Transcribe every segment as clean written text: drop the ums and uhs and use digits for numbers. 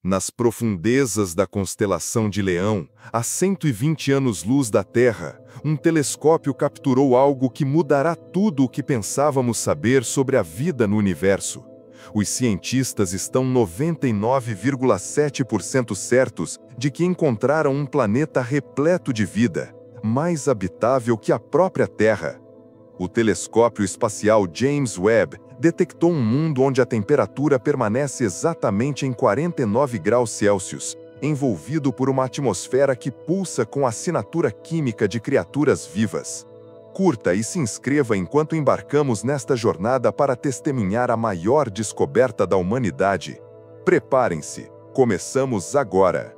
Nas profundezas da constelação de Leão, a 120 anos-luz da Terra, um telescópio capturou algo que mudará tudo o que pensávamos saber sobre a vida no universo. Os cientistas estão 99,7% certos de que encontraram um planeta repleto de vida, mais habitável que a própria Terra. O telescópio espacial James Webb detectou um mundo onde a temperatura permanece exatamente em 49 graus Celsius, envolvido por uma atmosfera que pulsa com a assinatura química de criaturas vivas. Curta e se inscreva enquanto embarcamos nesta jornada para testemunhar a maior descoberta da humanidade. Preparem-se, começamos agora.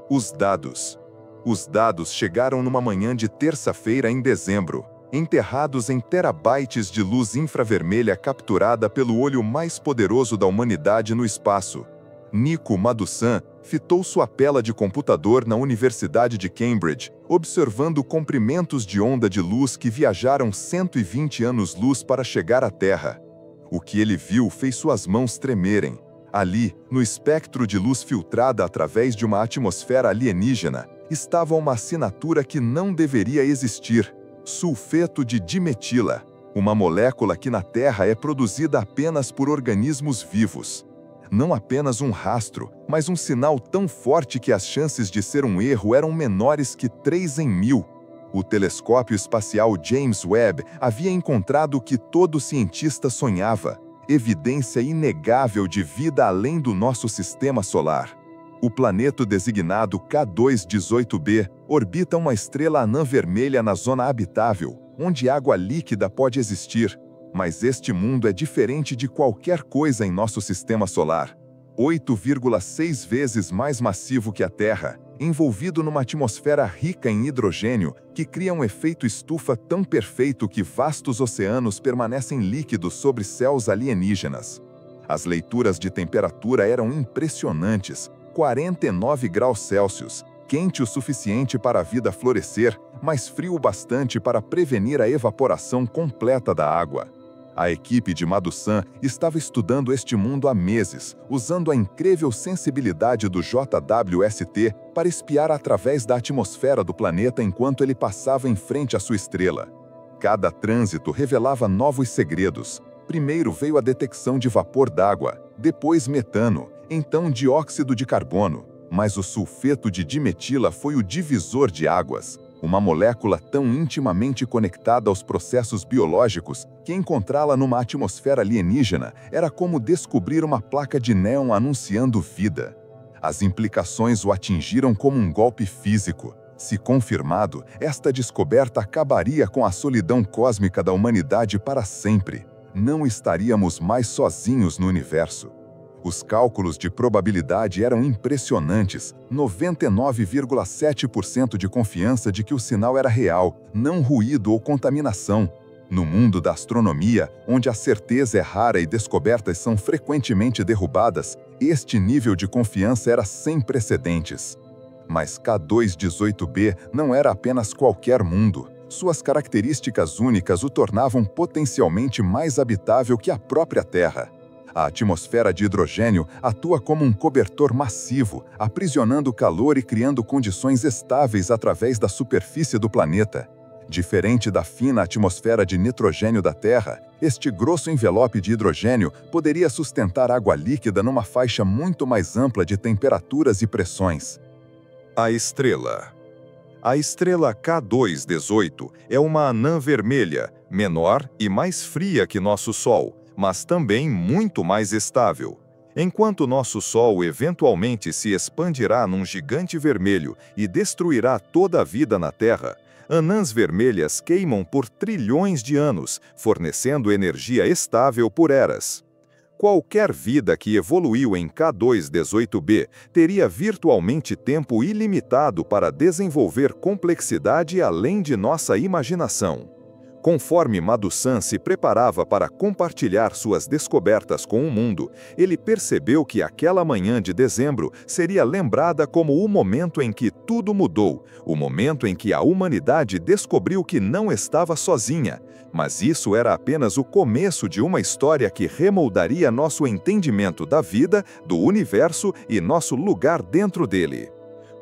Os dados. Os dados chegaram numa manhã de terça-feira em dezembro, enterrados em terabytes de luz infravermelha capturada pelo olho mais poderoso da humanidade no espaço. Nico Madusan fitou sua tela de computador na Universidade de Cambridge, observando comprimentos de onda de luz que viajaram 120 anos-luz para chegar à Terra. O que ele viu fez suas mãos tremerem. Ali, no espectro de luz filtrada através de uma atmosfera alienígena, estava uma assinatura que não deveria existir: sulfeto de dimetila, uma molécula que na Terra é produzida apenas por organismos vivos. Não apenas um rastro, mas um sinal tão forte que as chances de ser um erro eram menores que 3 em 1000. O telescópio espacial James Webb havia encontrado o que todo cientista sonhava: evidência inegável de vida além do nosso sistema solar. O planeta designado K2-18b orbita uma estrela anã vermelha na zona habitável, onde água líquida pode existir. Mas este mundo é diferente de qualquer coisa em nosso sistema solar. 8,6 vezes mais massivo que a Terra, envolvido numa atmosfera rica em hidrogênio, que cria um efeito estufa tão perfeito que vastos oceanos permanecem líquidos sobre céus alienígenas. As leituras de temperatura eram impressionantes: 49 graus Celsius, quente o suficiente para a vida florescer, mas frio o bastante para prevenir a evaporação completa da água. A equipe de Madusan estava estudando este mundo há meses, usando a incrível sensibilidade do JWST para espiar através da atmosfera do planeta enquanto ele passava em frente à sua estrela. Cada trânsito revelava novos segredos. Primeiro veio a detecção de vapor d'água, depois metano, então dióxido de carbono. Mas o sulfeto de dimetila foi o divisor de águas, uma molécula tão intimamente conectada aos processos biológicos que encontrá-la numa atmosfera alienígena era como descobrir uma placa de néon anunciando vida. As implicações o atingiram como um golpe físico. Se confirmado, esta descoberta acabaria com a solidão cósmica da humanidade para sempre. Não estaríamos mais sozinhos no universo. Os cálculos de probabilidade eram impressionantes: 99,7% de confiança de que o sinal era real, não ruído ou contaminação. No mundo da astronomia, onde a certeza é rara e descobertas são frequentemente derrubadas, este nível de confiança era sem precedentes. Mas K2-18b não era apenas qualquer mundo. Suas características únicas o tornavam potencialmente mais habitável que a própria Terra. A atmosfera de hidrogênio atua como um cobertor massivo, aprisionando calor e criando condições estáveis através da superfície do planeta. Diferente da fina atmosfera de nitrogênio da Terra, este grosso envelope de hidrogênio poderia sustentar água líquida numa faixa muito mais ampla de temperaturas e pressões. A estrela. A estrela K2-18 é uma anã vermelha, menor e mais fria que nosso Sol, mas também muito mais estável. Enquanto nosso Sol eventualmente se expandirá num gigante vermelho e destruirá toda a vida na Terra, anãs vermelhas queimam por trilhões de anos, fornecendo energia estável por eras. Qualquer vida que evoluiu em K2-18b teria virtualmente tempo ilimitado para desenvolver complexidade além de nossa imaginação. Conforme Madhusan se preparava para compartilhar suas descobertas com o mundo, ele percebeu que aquela manhã de dezembro seria lembrada como o momento em que tudo mudou, o momento em que a humanidade descobriu que não estava sozinha. Mas isso era apenas o começo de uma história que remoldaria nosso entendimento da vida, do universo e nosso lugar dentro dele.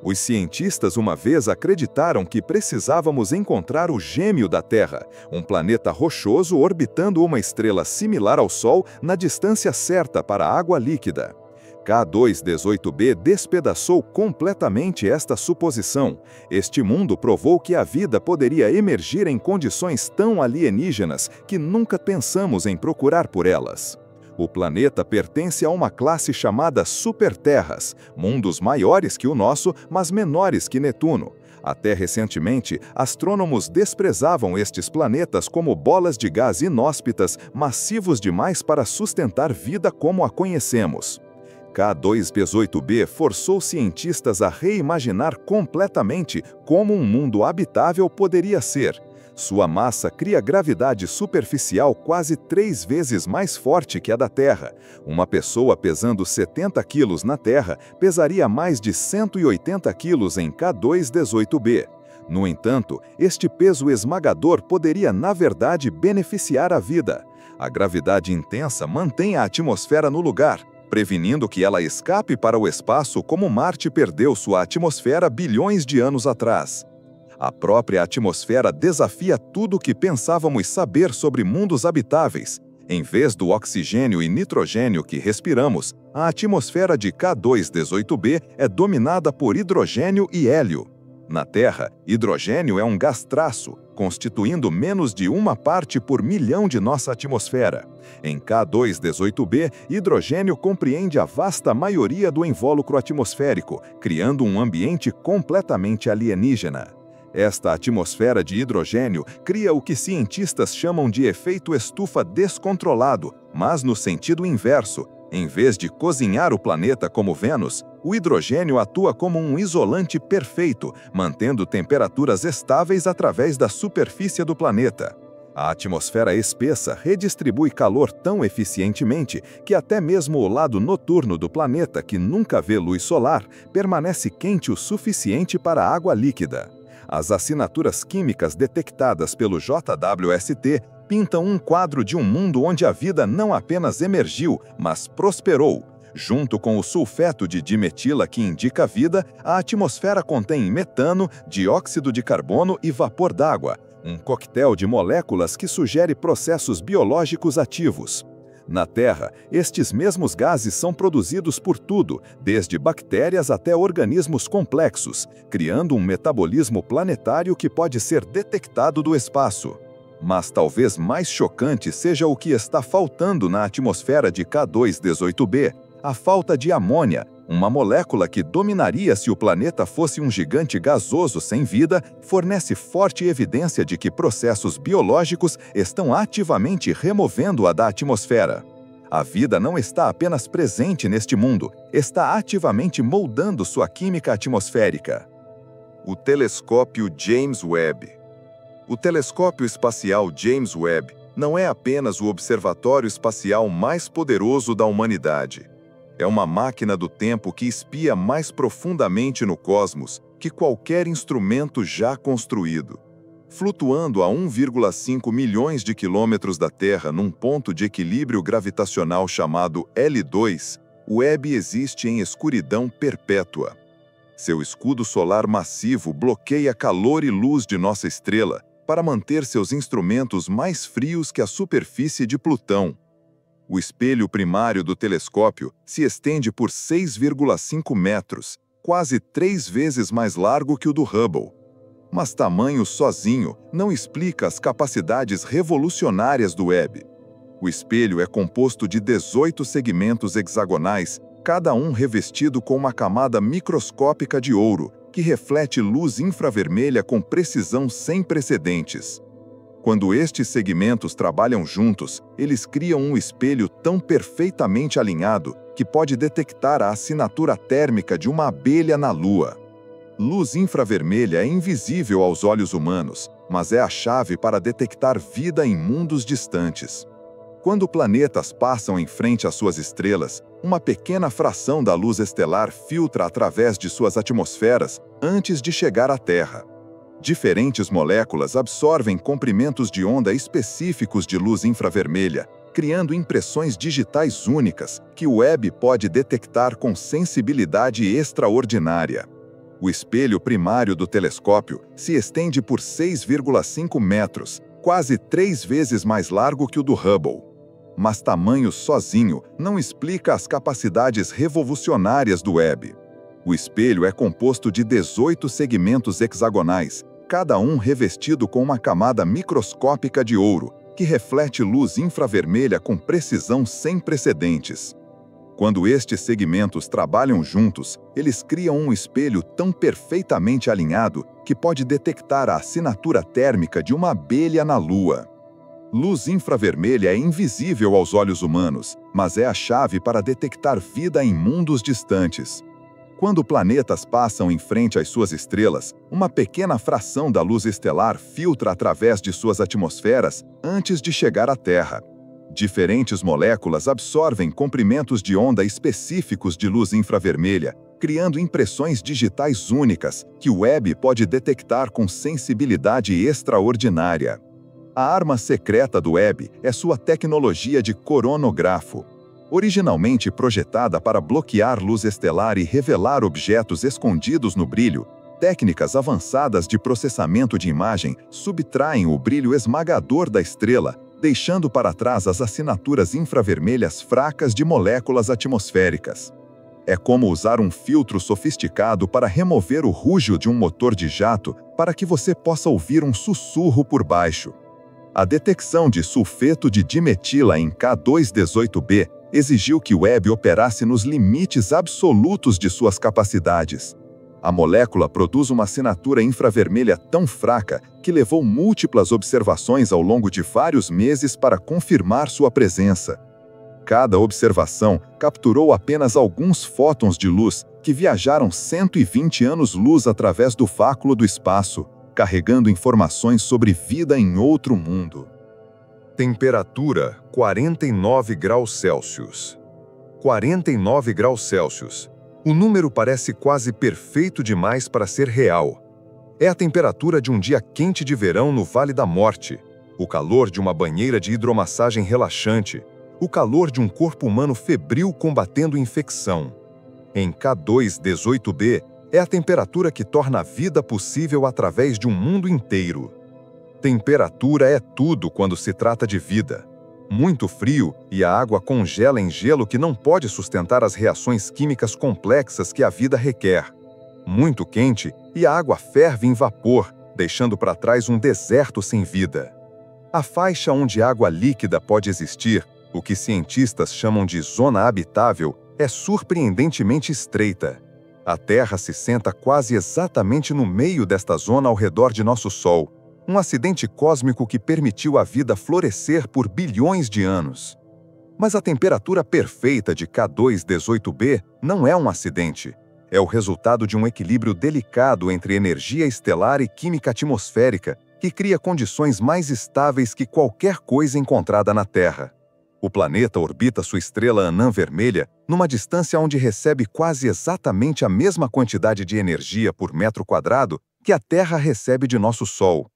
Os cientistas uma vez acreditaram que precisávamos encontrar o gêmeo da Terra, um planeta rochoso orbitando uma estrela similar ao Sol na distância certa para a água líquida. K2-18b despedaçou completamente esta suposição. Este mundo provou que a vida poderia emergir em condições tão alienígenas que nunca pensamos em procurar por elas. O planeta pertence a uma classe chamada superterras, mundos maiores que o nosso, mas menores que Netuno. Até recentemente, astrônomos desprezavam estes planetas como bolas de gás inóspitas, massivos demais para sustentar vida como a conhecemos. K2-18b forçou cientistas a reimaginar completamente como um mundo habitável poderia ser. Sua massa cria gravidade superficial quase 3 vezes mais forte que a da Terra. Uma pessoa pesando 70 quilos na Terra pesaria mais de 180 quilos em K2-18b. No entanto, este peso esmagador poderia, na verdade, beneficiar a vida. A gravidade intensa mantém a atmosfera no lugar, prevenindo que ela escape para o espaço como Marte perdeu sua atmosfera bilhões de anos atrás. A própria atmosfera desafia tudo o que pensávamos saber sobre mundos habitáveis. Em vez do oxigênio e nitrogênio que respiramos, a atmosfera de K2-18b é dominada por hidrogênio e hélio. Na Terra, hidrogênio é um gás traço, constituindo menos de 1 parte por milhão de nossa atmosfera. Em K2-18b, hidrogênio compreende a vasta maioria do invólucro atmosférico, criando um ambiente completamente alienígena. Esta atmosfera de hidrogênio cria o que cientistas chamam de efeito estufa descontrolado, mas no sentido inverso. Em vez de cozinhar o planeta como Vênus, o hidrogênio atua como um isolante perfeito, mantendo temperaturas estáveis através da superfície do planeta. A atmosfera espessa redistribui calor tão eficientemente que até mesmo o lado noturno do planeta, que nunca vê luz solar, permanece quente o suficiente para a água líquida. As assinaturas químicas detectadas pelo JWST pintam um quadro de um mundo onde a vida não apenas emergiu, mas prosperou. Junto com o sulfeto de dimetila que indica vida, a atmosfera contém metano, dióxido de carbono e vapor d'água, um coquetel de moléculas que sugere processos biológicos ativos. Na Terra, estes mesmos gases são produzidos por tudo, desde bactérias até organismos complexos, criando um metabolismo planetário que pode ser detectado do espaço. Mas talvez mais chocante seja o que está faltando na atmosfera de K2-18b, a falta de amônia, uma molécula que dominaria se o planeta fosse um gigante gasoso sem vida, fornece forte evidência de que processos biológicos estão ativamente removendo-a da atmosfera. A vida não está apenas presente neste mundo, está ativamente moldando sua química atmosférica. O telescópio James Webb. O telescópio espacial James Webb não é apenas o observatório espacial mais poderoso da humanidade. É uma máquina do tempo que espia mais profundamente no cosmos que qualquer instrumento já construído. Flutuando a 1,5 milhões de quilômetros da Terra num ponto de equilíbrio gravitacional chamado L2, o Webb existe em escuridão perpétua. Seu escudo solar massivo bloqueia calor e luz de nossa estrela para manter seus instrumentos mais frios que a superfície de Plutão. O espelho primário do telescópio se estende por 6,5 metros, quase 3 vezes mais largo que o do Hubble. Mas tamanho sozinho não explica as capacidades revolucionárias do Webb. O espelho é composto de 18 segmentos hexagonais, cada um revestido com uma camada microscópica de ouro, que reflete luz infravermelha com precisão sem precedentes. Quando estes segmentos trabalham juntos, eles criam um espelho tão perfeitamente alinhado que pode detectar a assinatura térmica de uma abelha na Lua. Luz infravermelha é invisível aos olhos humanos, mas é a chave para detectar vida em mundos distantes. Quando planetas passam em frente às suas estrelas, uma pequena fração da luz estelar filtra através de suas atmosferas antes de chegar à Terra. Diferentes moléculas absorvem comprimentos de onda específicos de luz infravermelha, criando impressões digitais únicas que o Webb pode detectar com sensibilidade extraordinária. O espelho primário do telescópio se estende por 6,5 metros, quase 3 vezes mais largo que o do Hubble. Mas tamanho sozinho não explica as capacidades revolucionárias do Webb. O espelho é composto de 18 segmentos hexagonais, cada um revestido com uma camada microscópica de ouro, que reflete luz infravermelha com precisão sem precedentes. Quando estes segmentos trabalham juntos, eles criam um espelho tão perfeitamente alinhado que pode detectar a assinatura térmica de uma abelha na Lua. Luz infravermelha é invisível aos olhos humanos, mas é a chave para detectar vida em mundos distantes. Quando planetas passam em frente às suas estrelas, uma pequena fração da luz estelar filtra através de suas atmosferas antes de chegar à Terra. Diferentes moléculas absorvem comprimentos de onda específicos de luz infravermelha, criando impressões digitais únicas que o Webb pode detectar com sensibilidade extraordinária. A arma secreta do Webb é sua tecnologia de coronógrafo. Originalmente projetada para bloquear luz estelar e revelar objetos escondidos no brilho, técnicas avançadas de processamento de imagem subtraem o brilho esmagador da estrela, deixando para trás as assinaturas infravermelhas fracas de moléculas atmosféricas. É como usar um filtro sofisticado para remover o rúgio de um motor de jato para que você possa ouvir um sussurro por baixo. A detecção de sulfeto de dimetila em K218b exigiu que o Webb operasse nos limites absolutos de suas capacidades. A molécula produz uma assinatura infravermelha tão fraca que levou múltiplas observações ao longo de vários meses para confirmar sua presença. Cada observação capturou apenas alguns fótons de luz que viajaram 120 anos-luz através do vácuo do espaço, carregando informações sobre vida em outro mundo. Temperatura 49 graus Celsius. 49 graus Celsius. O número parece quase perfeito demais para ser real. É a temperatura de um dia quente de verão no Vale da Morte, o calor de uma banheira de hidromassagem relaxante, o calor de um corpo humano febril combatendo infecção. Em K218b, é a temperatura que torna a vida possível através de um mundo inteiro. Temperatura é tudo quando se trata de vida. Muito frio e a água congela em gelo que não pode sustentar as reações químicas complexas que a vida requer. Muito quente e a água ferve em vapor, deixando para trás um deserto sem vida. A faixa onde água líquida pode existir, o que cientistas chamam de zona habitável, é surpreendentemente estreita. A Terra se senta quase exatamente no meio desta zona ao redor de nosso Sol, um acidente cósmico que permitiu a vida florescer por bilhões de anos. Mas a temperatura perfeita de K218b não é um acidente. É o resultado de um equilíbrio delicado entre energia estelar e química atmosférica, que cria condições mais estáveis que qualquer coisa encontrada na Terra. O planeta orbita sua estrela anã vermelha numa distância onde recebe quase exatamente a mesma quantidade de energia por metro quadrado que a Terra recebe de nosso Sol.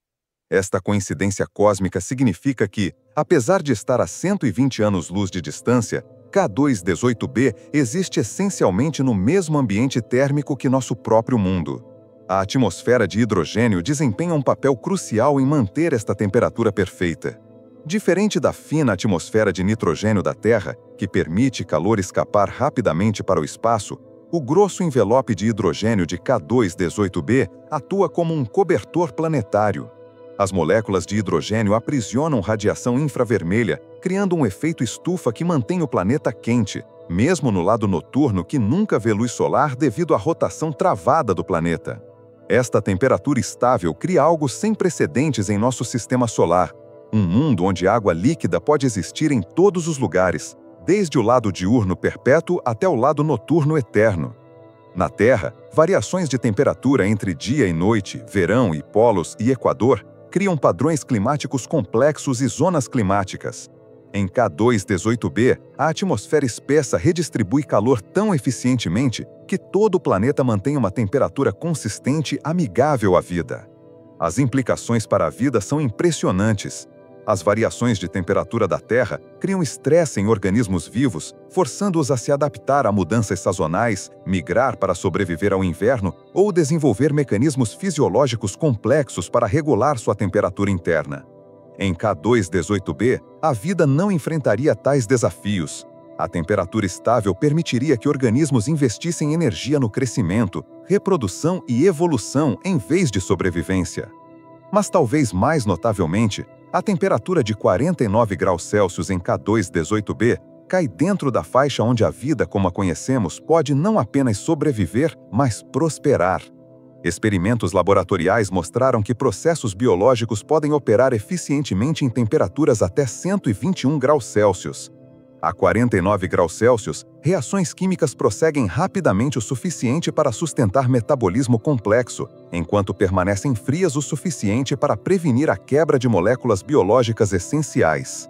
Esta coincidência cósmica significa que, apesar de estar a 120 anos-luz de distância, K218b existe essencialmente no mesmo ambiente térmico que nosso próprio mundo. A atmosfera de hidrogênio desempenha um papel crucial em manter esta temperatura perfeita. Diferente da fina atmosfera de nitrogênio da Terra, que permite calor escapar rapidamente para o espaço, o grosso envelope de hidrogênio de K218b atua como um cobertor planetário. As moléculas de hidrogênio aprisionam radiação infravermelha, criando um efeito estufa que mantém o planeta quente, mesmo no lado noturno que nunca vê luz solar devido à rotação travada do planeta. Esta temperatura estável cria algo sem precedentes em nosso sistema solar, um mundo onde água líquida pode existir em todos os lugares, desde o lado diurno perpétuo até o lado noturno eterno. Na Terra, variações de temperatura entre dia e noite, verão e polos e equador criam padrões climáticos complexos e zonas climáticas. Em K2-18b, a atmosfera espessa redistribui calor tão eficientemente que todo o planeta mantém uma temperatura consistente amigável à vida. As implicações para a vida são impressionantes. As variações de temperatura da Terra criam estresse em organismos vivos, forçando-os a se adaptar a mudanças sazonais, migrar para sobreviver ao inverno ou desenvolver mecanismos fisiológicos complexos para regular sua temperatura interna. Em K2-18b, a vida não enfrentaria tais desafios. A temperatura estável permitiria que organismos investissem energia no crescimento, reprodução e evolução em vez de sobrevivência. Mas talvez mais notavelmente, a temperatura de 49 graus Celsius em K2-18b cai dentro da faixa onde a vida como a conhecemos pode não apenas sobreviver, mas prosperar. Experimentos laboratoriais mostraram que processos biológicos podem operar eficientemente em temperaturas até 121 graus Celsius. A 49 graus Celsius, reações químicas prosseguem rapidamente o suficiente para sustentar metabolismo complexo, enquanto permanecem frias o suficiente para prevenir a quebra de moléculas biológicas essenciais.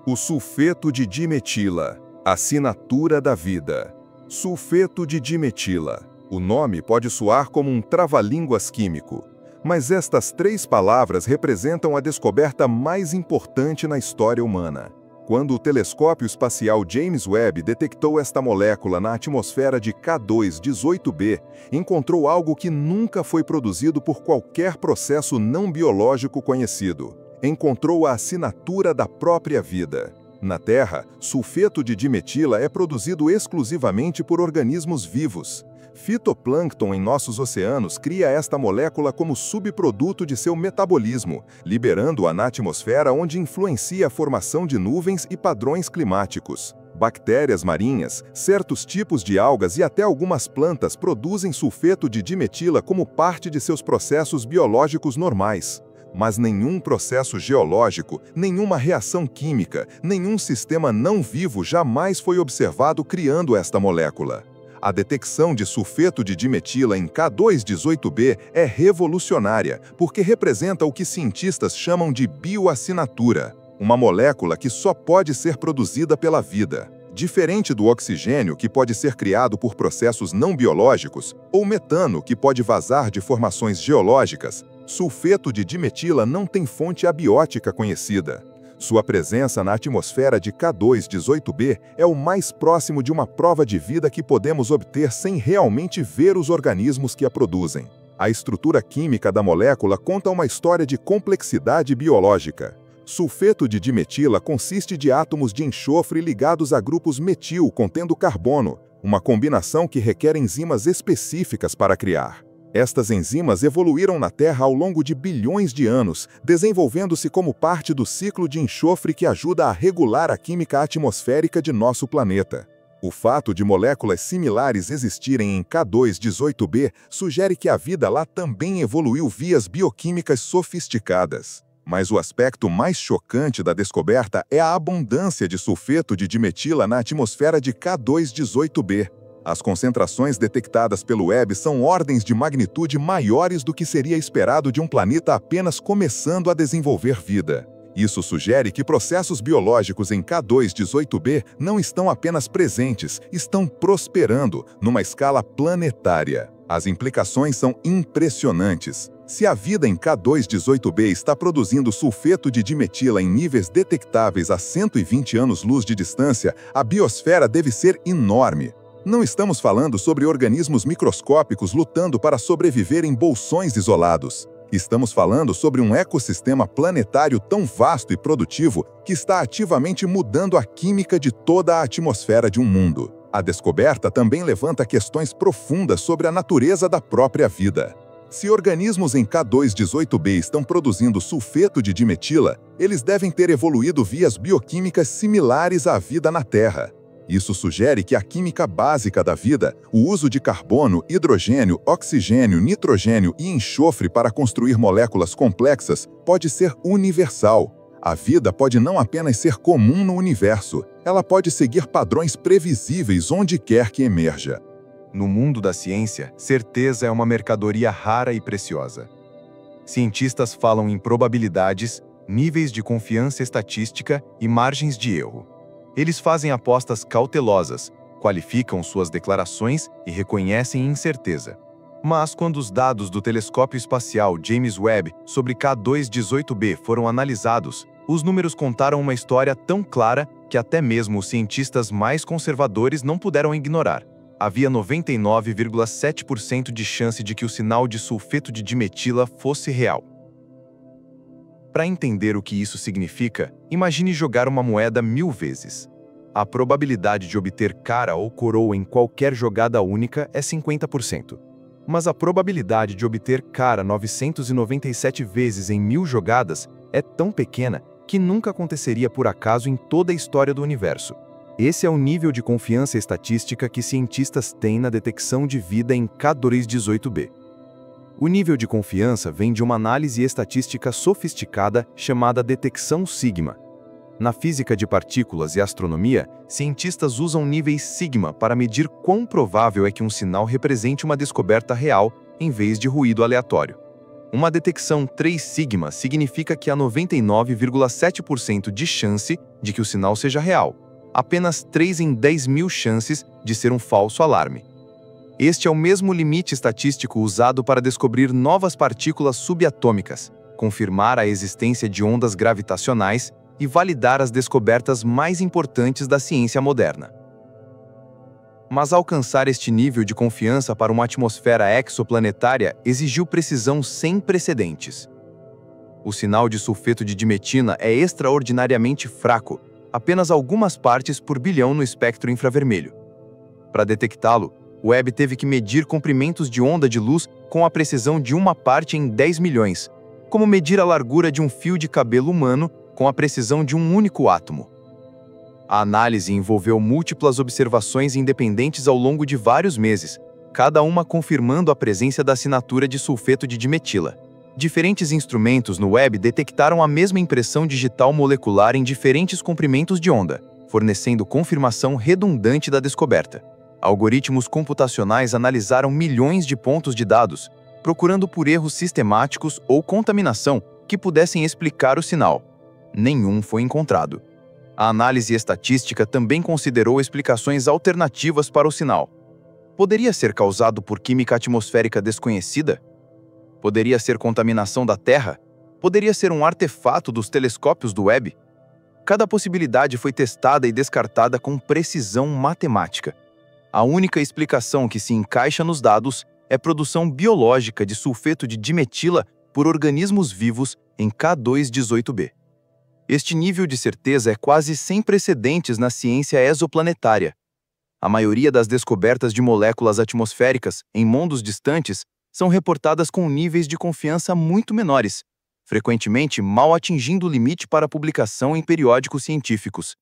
O sulfeto de dimetila, assinatura da vida. Sulfeto de dimetila. O nome pode soar como um trava-línguas químico, mas estas 3 palavras representam a descoberta mais importante na história humana. Quando o telescópio espacial James Webb detectou esta molécula na atmosfera de K2-18b, encontrou algo que nunca foi produzido por qualquer processo não biológico conhecido. Encontrou a assinatura da própria vida. Na Terra, sulfeto de dimetila é produzido exclusivamente por organismos vivos. Fitoplâncton em nossos oceanos cria esta molécula como subproduto de seu metabolismo, liberando-a na atmosfera onde influencia a formação de nuvens e padrões climáticos. Bactérias marinhas, certos tipos de algas e até algumas plantas produzem sulfeto de dimetila como parte de seus processos biológicos normais. Mas nenhum processo geológico, nenhuma reação química, nenhum sistema não vivo jamais foi observado criando esta molécula. A detecção de sulfeto de dimetila em K2-18b é revolucionária, porque representa o que cientistas chamam de bioassinatura, uma molécula que só pode ser produzida pela vida. Diferente do oxigênio, que pode ser criado por processos não biológicos, ou metano, que pode vazar de formações geológicas, sulfeto de dimetila não tem fonte abiótica conhecida. Sua presença na atmosfera de K2-18b é o mais próximo de uma prova de vida que podemos obter sem realmente ver os organismos que a produzem. A estrutura química da molécula conta uma história de complexidade biológica. Sulfeto de dimetila consiste de átomos de enxofre ligados a grupos metil contendo carbono, uma combinação que requer enzimas específicas para criar. Estas enzimas evoluíram na Terra ao longo de bilhões de anos, desenvolvendo-se como parte do ciclo de enxofre que ajuda a regular a química atmosférica de nosso planeta. O fato de moléculas similares existirem em K2-18b sugere que a vida lá também evoluiu vias bioquímicas sofisticadas. Mas o aspecto mais chocante da descoberta é a abundância de sulfeto de dimetila na atmosfera de K2-18b. As concentrações detectadas pelo Webb são ordens de magnitude maiores do que seria esperado de um planeta apenas começando a desenvolver vida. Isso sugere que processos biológicos em K2-18b não estão apenas presentes, estão prosperando numa escala planetária. As implicações são impressionantes. Se a vida em K2-18b está produzindo sulfeto de dimetila em níveis detectáveis a 120 anos-luz de distância, a biosfera deve ser enorme. Não estamos falando sobre organismos microscópicos lutando para sobreviver em bolsões isolados. Estamos falando sobre um ecossistema planetário tão vasto e produtivo que está ativamente mudando a química de toda a atmosfera de um mundo. A descoberta também levanta questões profundas sobre a natureza da própria vida. Se organismos em K2-18b estão produzindo sulfeto de dimetila, eles devem ter evoluído vias bioquímicas similares à vida na Terra. Isso sugere que a química básica da vida, o uso de carbono, hidrogênio, oxigênio, nitrogênio e enxofre para construir moléculas complexas, pode ser universal. A vida pode não apenas ser comum no universo, ela pode seguir padrões previsíveis onde quer que emerja. No mundo da ciência, certeza é uma mercadoria rara e preciosa. cientistas falam em probabilidades, níveis de confiança estatística e margens de erro. Eles fazem apostas cautelosas, qualificam suas declarações e reconhecem incerteza. Mas quando os dados do telescópio espacial James Webb sobre K2-18b foram analisados, os números contaram uma história tão clara que até mesmo os cientistas mais conservadores não puderam ignorar. Havia 99,7% de chance de que o sinal de sulfeto de dimetila fosse real. Para entender o que isso significa, imagine jogar uma moeda 1000 vezes. A probabilidade de obter cara ou coroa em qualquer jogada única é 50%. Mas a probabilidade de obter cara 997 vezes em 1000 jogadas é tão pequena que nunca aconteceria por acaso em toda a história do universo. Esse é o nível de confiança estatística que cientistas têm na detecção de vida em K2-18b. O nível de confiança vem de uma análise estatística sofisticada chamada detecção sigma. Na física de partículas e astronomia, cientistas usam níveis sigma para medir quão provável é que um sinal represente uma descoberta real em vez de ruído aleatório. Uma detecção 3 sigma significa que há 99,7% de chance de que o sinal seja real, apenas 3 em 10.000 chances de ser um falso alarme. Este é o mesmo limite estatístico usado para descobrir novas partículas subatômicas, confirmar a existência de ondas gravitacionais e validar as descobertas mais importantes da ciência moderna. Mas alcançar este nível de confiança para uma atmosfera exoplanetária exigiu precisão sem precedentes. O sinal de sulfeto de dimetina é extraordinariamente fraco, apenas algumas partes por bilhão no espectro infravermelho. Para detectá-lo, Webb teve que medir comprimentos de onda de luz com a precisão de uma parte em 10 milhões, como medir a largura de um fio de cabelo humano com a precisão de um único átomo. A análise envolveu múltiplas observações independentes ao longo de vários meses, cada uma confirmando a presença da assinatura de sulfeto de dimetila. Diferentes instrumentos no Webb detectaram a mesma impressão digital molecular em diferentes comprimentos de onda, fornecendo confirmação redundante da descoberta. Algoritmos computacionais analisaram milhões de pontos de dados, procurando por erros sistemáticos ou contaminação que pudessem explicar o sinal. Nenhum foi encontrado. A análise estatística também considerou explicações alternativas para o sinal. Poderia ser causado por química atmosférica desconhecida? Poderia ser contaminação da Terra? Poderia ser um artefato dos telescópios do Webb? Cada possibilidade foi testada e descartada com precisão matemática. A única explicação que se encaixa nos dados é produção biológica de sulfeto de dimetila por organismos vivos em K2-18b. Este nível de certeza é quase sem precedentes na ciência exoplanetária. A maioria das descobertas de moléculas atmosféricas em mundos distantes são reportadas com níveis de confiança muito menores, frequentemente mal atingindo o limite para publicação em periódicos científicos.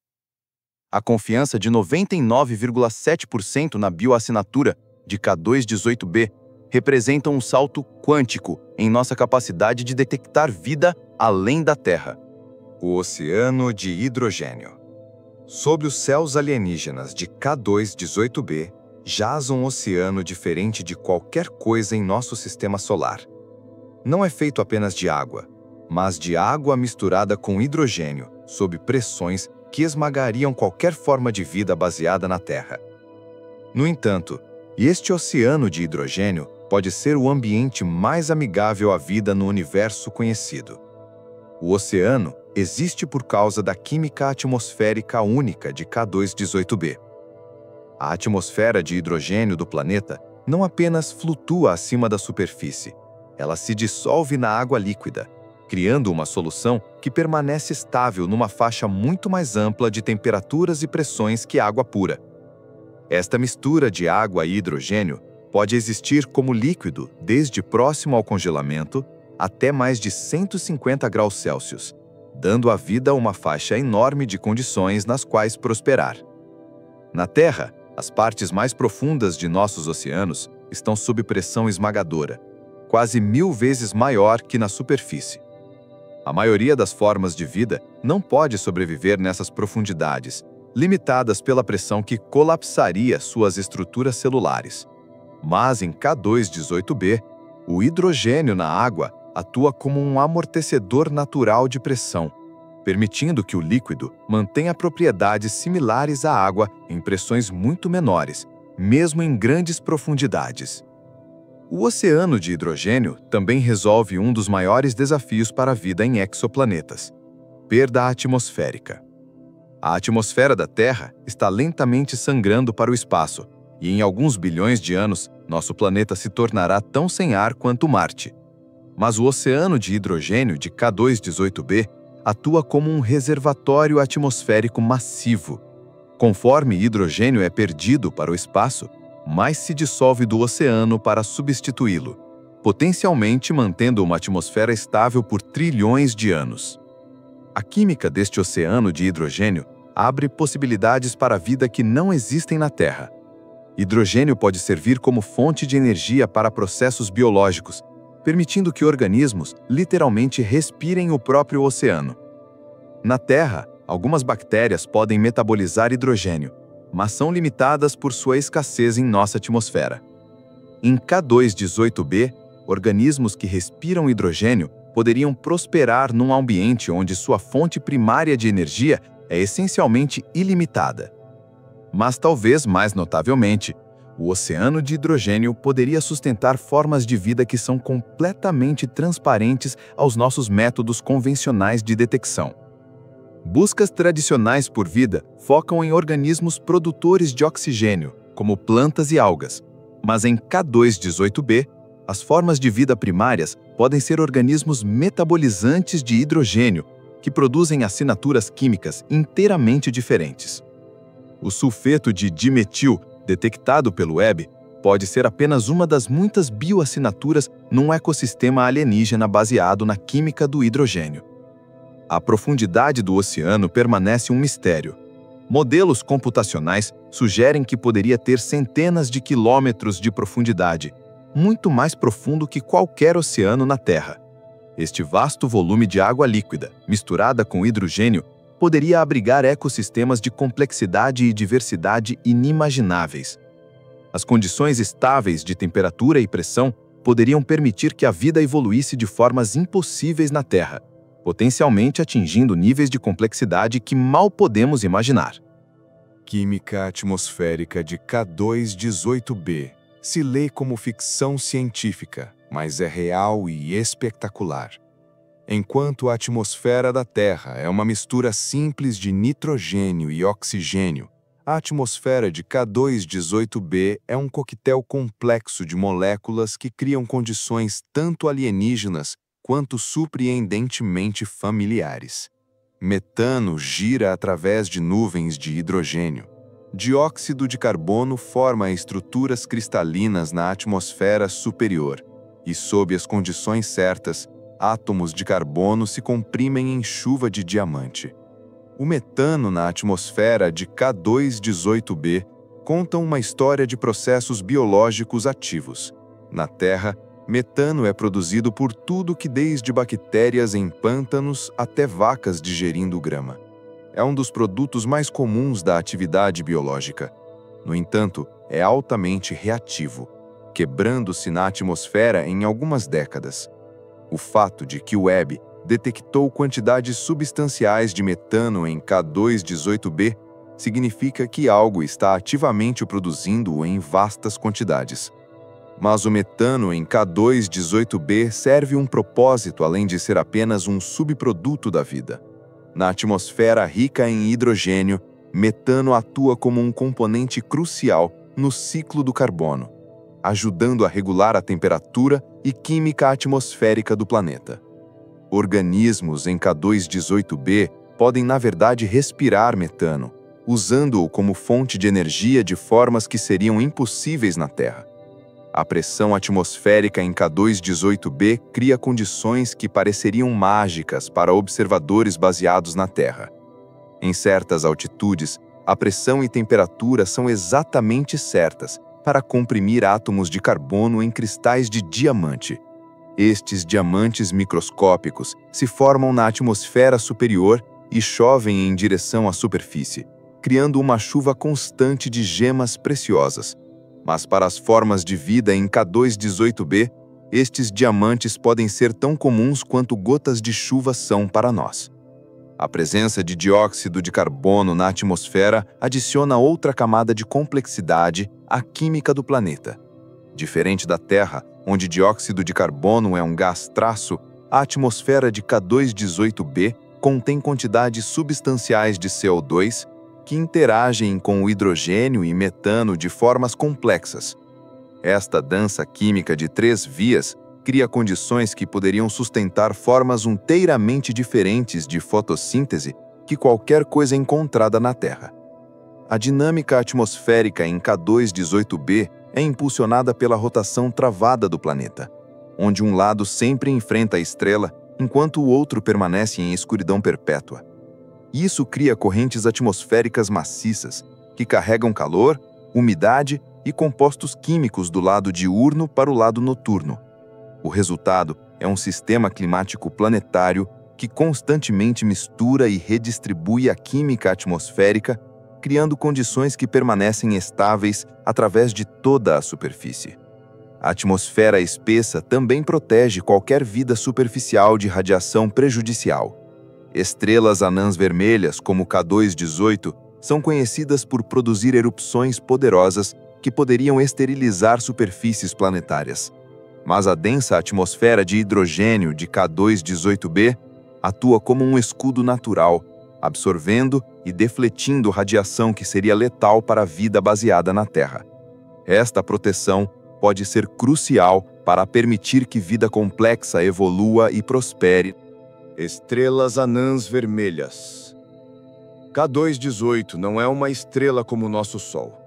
A confiança de 99,7% na bioassinatura de K2-18b representa um salto quântico em nossa capacidade de detectar vida além da Terra. O oceano de hidrogênio. Sobre os céus alienígenas de K2-18b, jaz um oceano diferente de qualquer coisa em nosso sistema solar. Não é feito apenas de água, mas de água misturada com hidrogênio, sob pressões que esmagariam qualquer forma de vida baseada na Terra. No entanto, este oceano de hidrogênio pode ser o ambiente mais amigável à vida no universo conhecido. O oceano existe por causa da química atmosférica única de K2-18b. A atmosfera de hidrogênio do planeta não apenas flutua acima da superfície, ela se dissolve na água líquida, criando uma solução que permanece estável numa faixa muito mais ampla de temperaturas e pressões que água pura. Esta mistura de água e hidrogênio pode existir como líquido desde próximo ao congelamento até mais de 150 graus Celsius, dando à vida uma faixa enorme de condições nas quais prosperar. Na Terra, as partes mais profundas de nossos oceanos estão sob pressão esmagadora, quase 1000 vezes maior que na superfície. A maioria das formas de vida não pode sobreviver nessas profundidades, limitadas pela pressão que colapsaria suas estruturas celulares. Mas em K2-18b, o hidrogênio na água atua como um amortecedor natural de pressão, permitindo que o líquido mantenha propriedades similares à água em pressões muito menores, mesmo em grandes profundidades. O oceano de hidrogênio também resolve um dos maiores desafios para a vida em exoplanetas: perda atmosférica. A atmosfera da Terra está lentamente sangrando para o espaço, e em alguns bilhões de anos, nosso planeta se tornará tão sem ar quanto Marte. Mas o oceano de hidrogênio de K2-18b atua como um reservatório atmosférico massivo. Conforme hidrogênio é perdido para o espaço, mais se dissolve do oceano para substituí-lo, potencialmente mantendo uma atmosfera estável por trilhões de anos. A química deste oceano de hidrogênio abre possibilidades para a vida que não existem na Terra. Hidrogênio pode servir como fonte de energia para processos biológicos, permitindo que organismos literalmente respirem o próprio oceano. Na Terra, algumas bactérias podem metabolizar hidrogênio, mas são limitadas por sua escassez em nossa atmosfera. Em K2-18b, organismos que respiram hidrogênio poderiam prosperar num ambiente onde sua fonte primária de energia é essencialmente ilimitada. Mas talvez mais notavelmente, o oceano de hidrogênio poderia sustentar formas de vida que são completamente transparentes aos nossos métodos convencionais de detecção. Buscas tradicionais por vida focam em organismos produtores de oxigênio, como plantas e algas, mas em K2-18b, as formas de vida primárias podem ser organismos metabolizantes de hidrogênio, que produzem assinaturas químicas inteiramente diferentes. O sulfeto de dimetil, detectado pelo Webb, pode ser apenas uma das muitas bioassinaturas num ecossistema alienígena baseado na química do hidrogênio. A profundidade do oceano permanece um mistério. Modelos computacionais sugerem que poderia ter centenas de quilômetros de profundidade, muito mais profundo que qualquer oceano na Terra. Este vasto volume de água líquida, misturada com hidrogênio, poderia abrigar ecossistemas de complexidade e diversidade inimagináveis. As condições estáveis de temperatura e pressão poderiam permitir que a vida evoluísse de formas impossíveis na Terra, potencialmente atingindo níveis de complexidade que mal podemos imaginar. Química atmosférica de K2-18b se lê como ficção científica, mas é real e espetacular. Enquanto a atmosfera da Terra é uma mistura simples de nitrogênio e oxigênio, a atmosfera de K2-18b é um coquetel complexo de moléculas que criam condições tanto alienígenas quanto surpreendentemente familiares. Metano gira através de nuvens de hidrogênio. Dióxido de carbono forma estruturas cristalinas na atmosfera superior, e sob as condições certas, átomos de carbono se comprimem em chuva de diamante. O metano na atmosfera de K2-18b conta uma história de processos biológicos ativos. Na Terra, metano é produzido por tudo que desde bactérias em pântanos até vacas digerindo grama. É um dos produtos mais comuns da atividade biológica. No entanto, é altamente reativo, quebrando-se na atmosfera em algumas décadas. O fato de que o Webb detectou quantidades substanciais de metano em K2-18b significa que algo está ativamente o produzindo em vastas quantidades. Mas o metano em K2-18b serve um propósito além de ser apenas um subproduto da vida. Na atmosfera rica em hidrogênio, metano atua como um componente crucial no ciclo do carbono, ajudando a regular a temperatura e química atmosférica do planeta. Organismos em K2-18b podem, na verdade, respirar metano, usando-o como fonte de energia de formas que seriam impossíveis na Terra. A pressão atmosférica em K2-18b cria condições que pareceriam mágicas para observadores baseados na Terra. Em certas altitudes, a pressão e temperatura são exatamente certas para comprimir átomos de carbono em cristais de diamante. Estes diamantes microscópicos se formam na atmosfera superior e chovem em direção à superfície, criando uma chuva constante de gemas preciosas. Mas para as formas de vida em K2-18b, estes diamantes podem ser tão comuns quanto gotas de chuva são para nós. A presença de dióxido de carbono na atmosfera adiciona outra camada de complexidade à química do planeta. Diferente da Terra, onde dióxido de carbono é um gás traço, a atmosfera de K2-18b contém quantidades substanciais de CO2 que interagem com o hidrogênio e metano de formas complexas. Esta dança química de 3 vias cria condições que poderiam sustentar formas inteiramente diferentes de fotossíntese que qualquer coisa encontrada na Terra. A dinâmica atmosférica em K2-18b é impulsionada pela rotação travada do planeta, onde um lado sempre enfrenta a estrela, enquanto o outro permanece em escuridão perpétua. Isso cria correntes atmosféricas maciças, que carregam calor, umidade e compostos químicos do lado diurno para o lado noturno. O resultado é um sistema climático planetário que constantemente mistura e redistribui a química atmosférica, criando condições que permanecem estáveis através de toda a superfície. A atmosfera espessa também protege qualquer vida superficial de radiação prejudicial. Estrelas anãs vermelhas, como K2-18, são conhecidas por produzir erupções poderosas que poderiam esterilizar superfícies planetárias. Mas a densa atmosfera de hidrogênio de K2-18b atua como um escudo natural, absorvendo e defletindo radiação que seria letal para a vida baseada na Terra. Esta proteção pode ser crucial para permitir que vida complexa evolua e prospere. Estrelas anãs vermelhas. K2-18 não é uma estrela como o nosso Sol.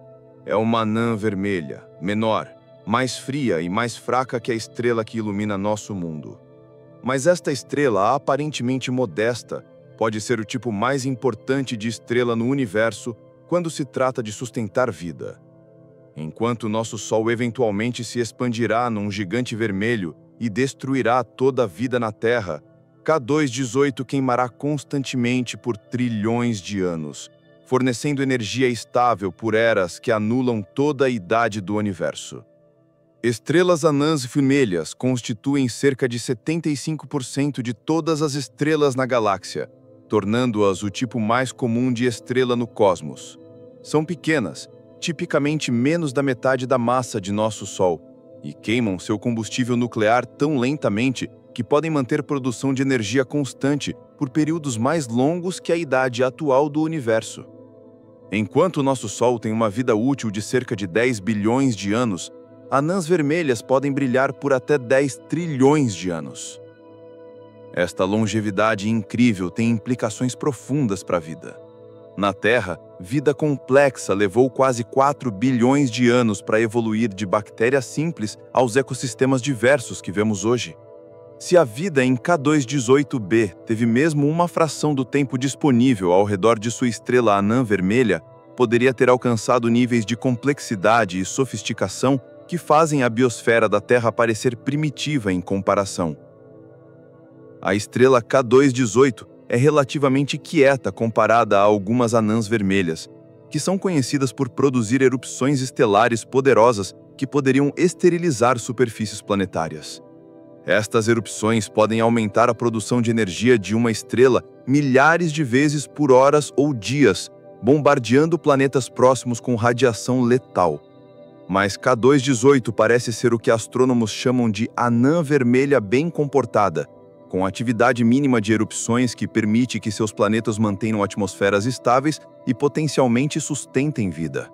É uma anã vermelha, menor, mais fria e mais fraca que a estrela que ilumina nosso mundo. Mas esta estrela, aparentemente modesta, pode ser o tipo mais importante de estrela no universo quando se trata de sustentar vida. Enquanto nosso Sol eventualmente se expandirá num gigante vermelho e destruirá toda a vida na Terra, K2-18 queimará constantemente por trilhões de anos, fornecendo energia estável por eras que anulam toda a idade do universo. Estrelas anãs vermelhas constituem cerca de 75% de todas as estrelas na galáxia, tornando-as o tipo mais comum de estrela no cosmos. São pequenas, tipicamente menos da metade da massa de nosso Sol, e queimam seu combustível nuclear tão lentamente que podem manter produção de energia constante por períodos mais longos que a idade atual do universo. Enquanto nosso Sol tem uma vida útil de cerca de 10 bilhões de anos, anãs vermelhas podem brilhar por até 10 trilhões de anos. Esta longevidade incrível tem implicações profundas para a vida. Na Terra, vida complexa levou quase 4 bilhões de anos para evoluir de bactérias simples aos ecossistemas diversos que vemos hoje. Se a vida em K2-18b teve mesmo uma fração do tempo disponível ao redor de sua estrela anã vermelha, poderia ter alcançado níveis de complexidade e sofisticação que fazem a biosfera da Terra parecer primitiva em comparação. A estrela K2-18 é relativamente quieta comparada a algumas anãs vermelhas, que são conhecidas por produzir erupções estelares poderosas que poderiam esterilizar superfícies planetárias. Estas erupções podem aumentar a produção de energia de uma estrela milhares de vezes por horas ou dias, bombardeando planetas próximos com radiação letal. Mas K2-18 parece ser o que astrônomos chamam de anã vermelha bem comportada, com atividade mínima de erupções que permite que seus planetas mantenham atmosferas estáveis e potencialmente sustentem vida.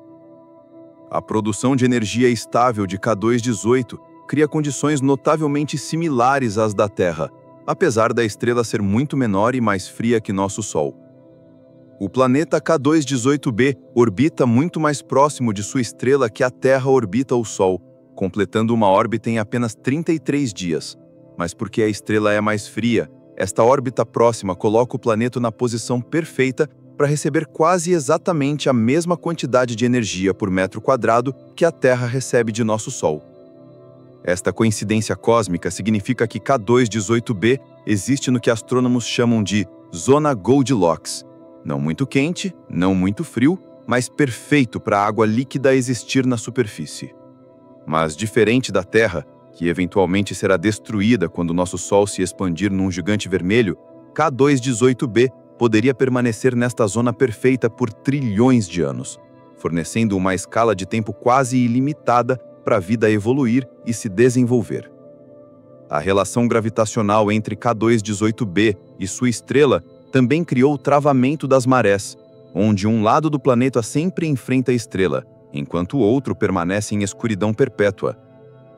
A produção de energia estável de K2-18 cria condições notavelmente similares às da Terra, apesar da estrela ser muito menor e mais fria que nosso Sol. O planeta K2-18b orbita muito mais próximo de sua estrela que a Terra orbita o Sol, completando uma órbita em apenas 33 dias. Mas porque a estrela é mais fria, esta órbita próxima coloca o planeta na posição perfeita para receber quase exatamente a mesma quantidade de energia por metro quadrado que a Terra recebe de nosso Sol. Esta coincidência cósmica significa que K2-18b existe no que astrônomos chamam de zona Goldilocks. Não muito quente, não muito frio, mas perfeito para a água líquida existir na superfície. Mas, diferente da Terra, que eventualmente será destruída quando nosso Sol se expandir num gigante vermelho, K2-18b poderia permanecer nesta zona perfeita por trilhões de anos, fornecendo uma escala de tempo quase ilimitada para a vida evoluir e se desenvolver. A relação gravitacional entre K2-18b e sua estrela também criou o travamento das marés, onde um lado do planeta sempre enfrenta a estrela, enquanto o outro permanece em escuridão perpétua.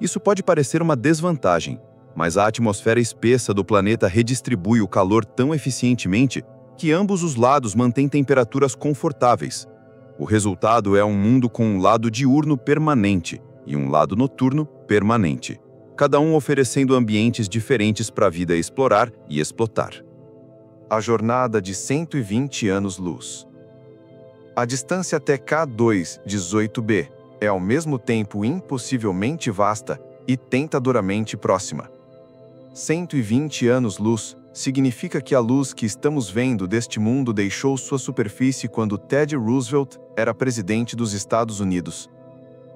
Isso pode parecer uma desvantagem, mas a atmosfera espessa do planeta redistribui o calor tão eficientemente que ambos os lados mantêm temperaturas confortáveis. O resultado é um mundo com um lado diurno permanente e um lado noturno permanente, cada um oferecendo ambientes diferentes para a vida explorar e explotar. A jornada de 120 anos-luz. A distância até K2-18b é ao mesmo tempo impossivelmente vasta e tentadoramente próxima. 120 anos-luz significa que a luz que estamos vendo deste mundo deixou sua superfície quando Teddy Roosevelt era presidente dos Estados Unidos.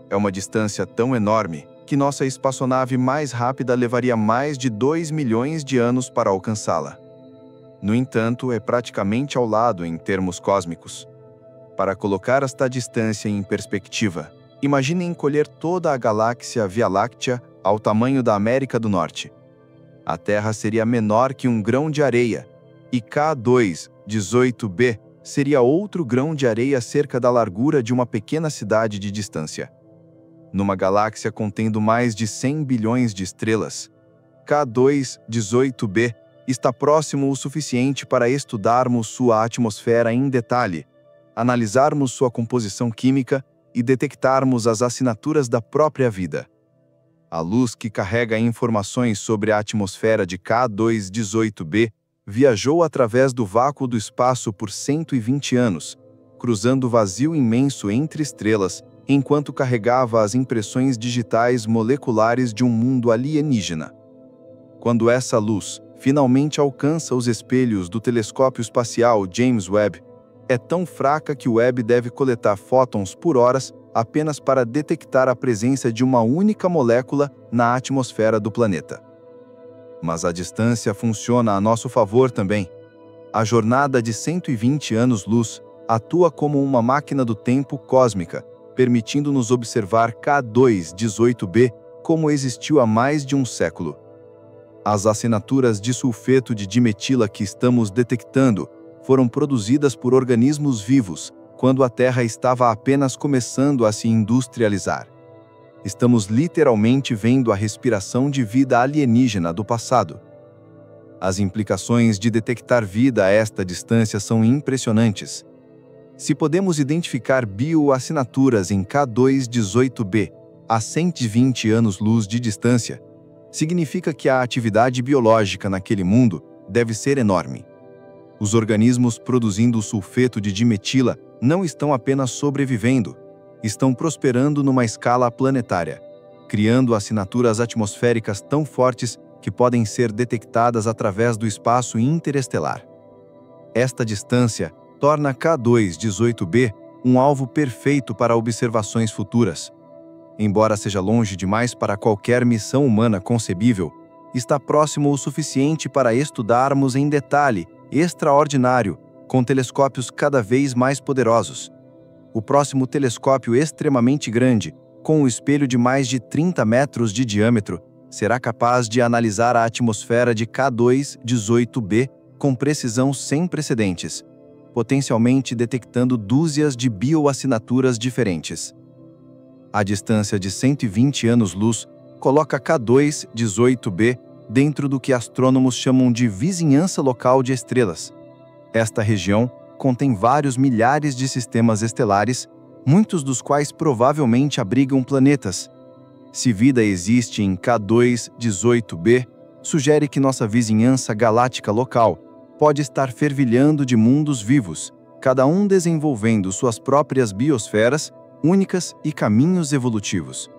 É uma distância tão enorme que nossa espaçonave mais rápida levaria mais de 2 milhões de anos para alcançá-la. No entanto, é praticamente ao lado em termos cósmicos. Para colocar esta distância em perspectiva, imagine encolher toda a galáxia Via Láctea ao tamanho da América do Norte. A Terra seria menor que um grão de areia, e K2-18b seria outro grão de areia cerca da largura de uma pequena cidade de distância. Numa galáxia contendo mais de 100 bilhões de estrelas, K2-18b está próximo o suficiente para estudarmos sua atmosfera em detalhe, analisarmos sua composição química e detectarmos as assinaturas da própria vida. A luz que carrega informações sobre a atmosfera de K2-18b viajou através do vácuo do espaço por 120 anos, cruzando o vazio imenso entre estrelas, enquanto carregava as impressões digitais moleculares de um mundo alienígena. Quando essa luz finalmente alcança os espelhos do telescópio espacial James Webb, é tão fraca que o Webb deve coletar fótons por horas apenas para detectar a presença de uma única molécula na atmosfera do planeta. Mas a distância funciona a nosso favor também. A jornada de 120 anos-luz atua como uma máquina do tempo cósmica, permitindo-nos observar K2-18b como existiu há mais de um século. As assinaturas de sulfeto de dimetila que estamos detectando foram produzidas por organismos vivos, quando a Terra estava apenas começando a se industrializar. Estamos literalmente vendo a respiração de vida alienígena do passado. As implicações de detectar vida a esta distância são impressionantes. Se podemos identificar bioassinaturas em K2-18b a 120 anos-luz de distância, significa que a atividade biológica naquele mundo deve ser enorme. Os organismos produzindo o sulfeto de dimetila não estão apenas sobrevivendo, estão prosperando numa escala planetária, criando assinaturas atmosféricas tão fortes que podem ser detectadas através do espaço interestelar. Esta distância torna K2-18b um alvo perfeito para observações futuras. Embora seja longe demais para qualquer missão humana concebível, está próximo o suficiente para estudarmos em detalhe extraordinário, com telescópios cada vez mais poderosos. O próximo telescópio extremamente grande, com um espelho de mais de 30 metros de diâmetro, será capaz de analisar a atmosfera de K2-18b com precisão sem precedentes, potencialmente detectando dúzias de bioassinaturas diferentes. A distância de 120 anos-luz coloca K2-18b dentro do que astrônomos chamam de vizinhança local de estrelas. Esta região contém vários milhares de sistemas estelares, muitos dos quais provavelmente abrigam planetas. Se vida existe em K2-18b, sugere que nossa vizinhança galáctica local pode estar fervilhando de mundos vivos, cada um desenvolvendo suas próprias biosferas únicas e caminhos evolutivos.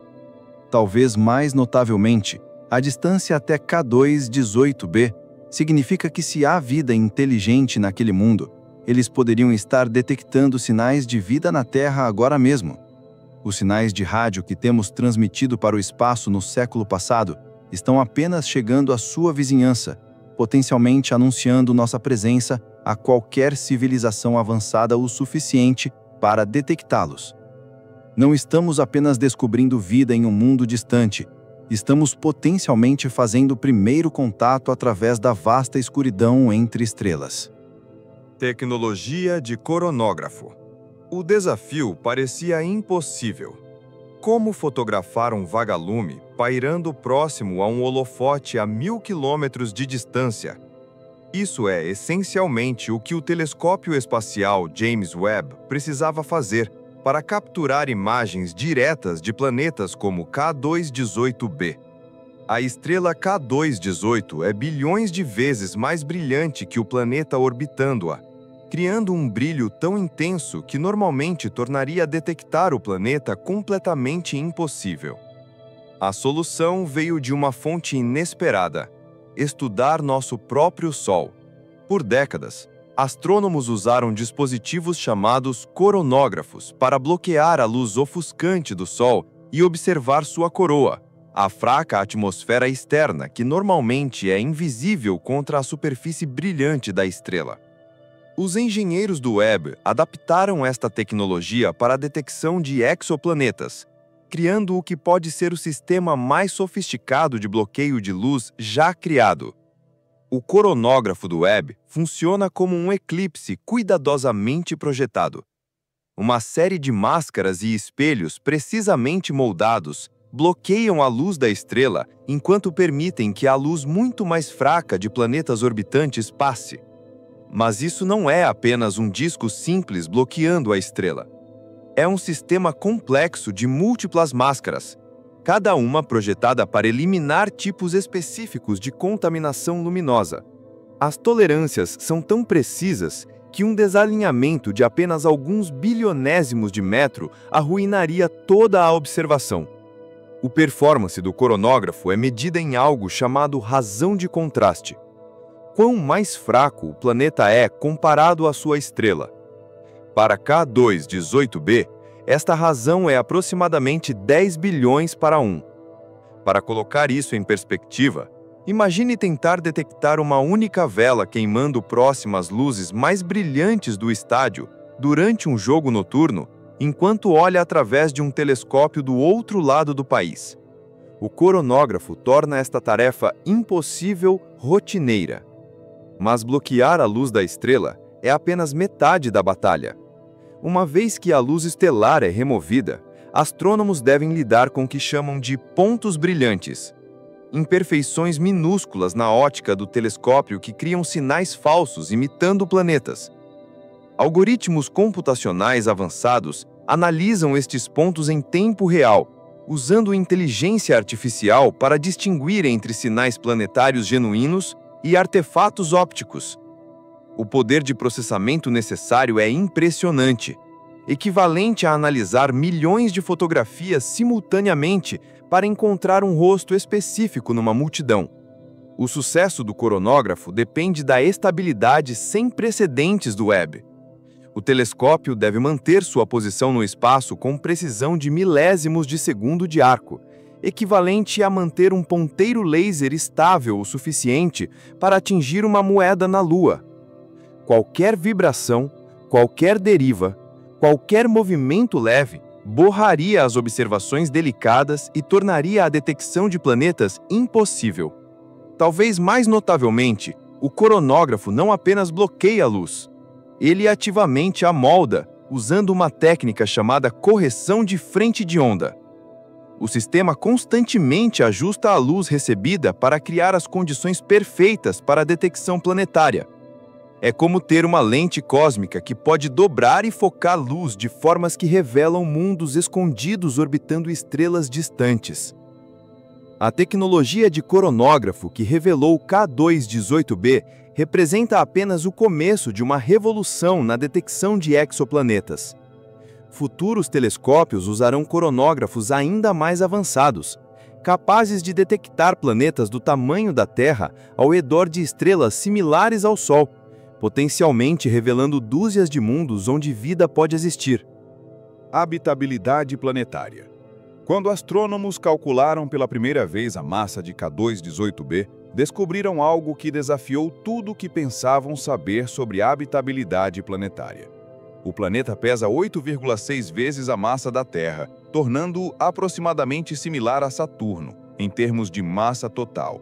Talvez mais notavelmente, a distância até K2-18b significa que se há vida inteligente naquele mundo, eles poderiam estar detectando sinais de vida na Terra agora mesmo. Os sinais de rádio que temos transmitido para o espaço no século passado estão apenas chegando à sua vizinhança, potencialmente anunciando nossa presença a qualquer civilização avançada o suficiente para detectá-los. Não estamos apenas descobrindo vida em um mundo distante, estamos potencialmente fazendo o primeiro contato através da vasta escuridão entre estrelas. Tecnologia de coronógrafo. O desafio parecia impossível. Como fotografar um vagalume pairando próximo a um holofote a 1000 quilômetros de distância? Isso é essencialmente o que o telescópio espacial James Webb precisava fazer para capturar imagens diretas de planetas como K2-18b. A estrela K2-18 é bilhões de vezes mais brilhante que o planeta orbitando-a, criando um brilho tão intenso que normalmente tornaria detectar o planeta completamente impossível. A solução veio de uma fonte inesperada: estudar nosso próprio Sol. Por décadas, astrônomos usaram dispositivos chamados coronógrafos para bloquear a luz ofuscante do Sol e observar sua coroa, a fraca atmosfera externa que normalmente é invisível contra a superfície brilhante da estrela. Os engenheiros do Webb adaptaram esta tecnologia para a detecção de exoplanetas, criando o que pode ser o sistema mais sofisticado de bloqueio de luz já criado. O coronógrafo do Webb funciona como um eclipse cuidadosamente projetado. Uma série de máscaras e espelhos precisamente moldados bloqueiam a luz da estrela enquanto permitem que a luz muito mais fraca de planetas orbitantes passe. Mas isso não é apenas um disco simples bloqueando a estrela. É um sistema complexo de múltiplas máscaras, cada uma projetada para eliminar tipos específicos de contaminação luminosa. As tolerâncias são tão precisas que um desalinhamento de apenas alguns bilionésimos de metro arruinaria toda a observação. O performance do coronógrafo é medida em algo chamado razão de contraste. Quão mais fraco o planeta é comparado à sua estrela. Para K2-18b, esta razão é aproximadamente 10 bilhões para 1. Para colocar isso em perspectiva, imagine tentar detectar uma única vela queimando próxima às luzes mais brilhantes do estádio durante um jogo noturno, enquanto olha através de um telescópio do outro lado do país. O coronógrafo torna esta tarefa impossível rotineira. Mas bloquear a luz da estrela é apenas metade da batalha. Uma vez que a luz estelar é removida, astrônomos devem lidar com o que chamam de pontos brilhantes, imperfeições minúsculas na ótica do telescópio que criam sinais falsos imitando planetas. Algoritmos computacionais avançados analisam estes pontos em tempo real, usando inteligência artificial para distinguir entre sinais planetários genuínos e artefatos ópticos. O poder de processamento necessário é impressionante, equivalente a analisar milhões de fotografias simultaneamente para encontrar um rosto específico numa multidão. O sucesso do coronógrafo depende da estabilidade sem precedentes do Webb. O telescópio deve manter sua posição no espaço com precisão de milésimos de segundo de arco, equivalente a manter um ponteiro laser estável o suficiente para atingir uma moeda na Lua. Qualquer vibração, qualquer deriva, qualquer movimento leve borraria as observações delicadas e tornaria a detecção de planetas impossível. Talvez mais notavelmente, o coronógrafo não apenas bloqueia a luz, ele ativamente a molda, usando uma técnica chamada correção de frente de onda. O sistema constantemente ajusta a luz recebida para criar as condições perfeitas para a detecção planetária. É como ter uma lente cósmica que pode dobrar e focar luz de formas que revelam mundos escondidos orbitando estrelas distantes. A tecnologia de coronógrafo que revelou K2-18b representa apenas o começo de uma revolução na detecção de exoplanetas. Futuros telescópios usarão coronógrafos ainda mais avançados, capazes de detectar planetas do tamanho da Terra ao redor de estrelas similares ao Sol, potencialmente revelando dúzias de mundos onde vida pode existir. Habitabilidade planetária. Quando astrônomos calcularam pela primeira vez a massa de K2-18b, descobriram algo que desafiou tudo o que pensavam saber sobre habitabilidade planetária. O planeta pesa 8,6 vezes a massa da Terra, tornando-o aproximadamente similar a Saturno, em termos de massa total.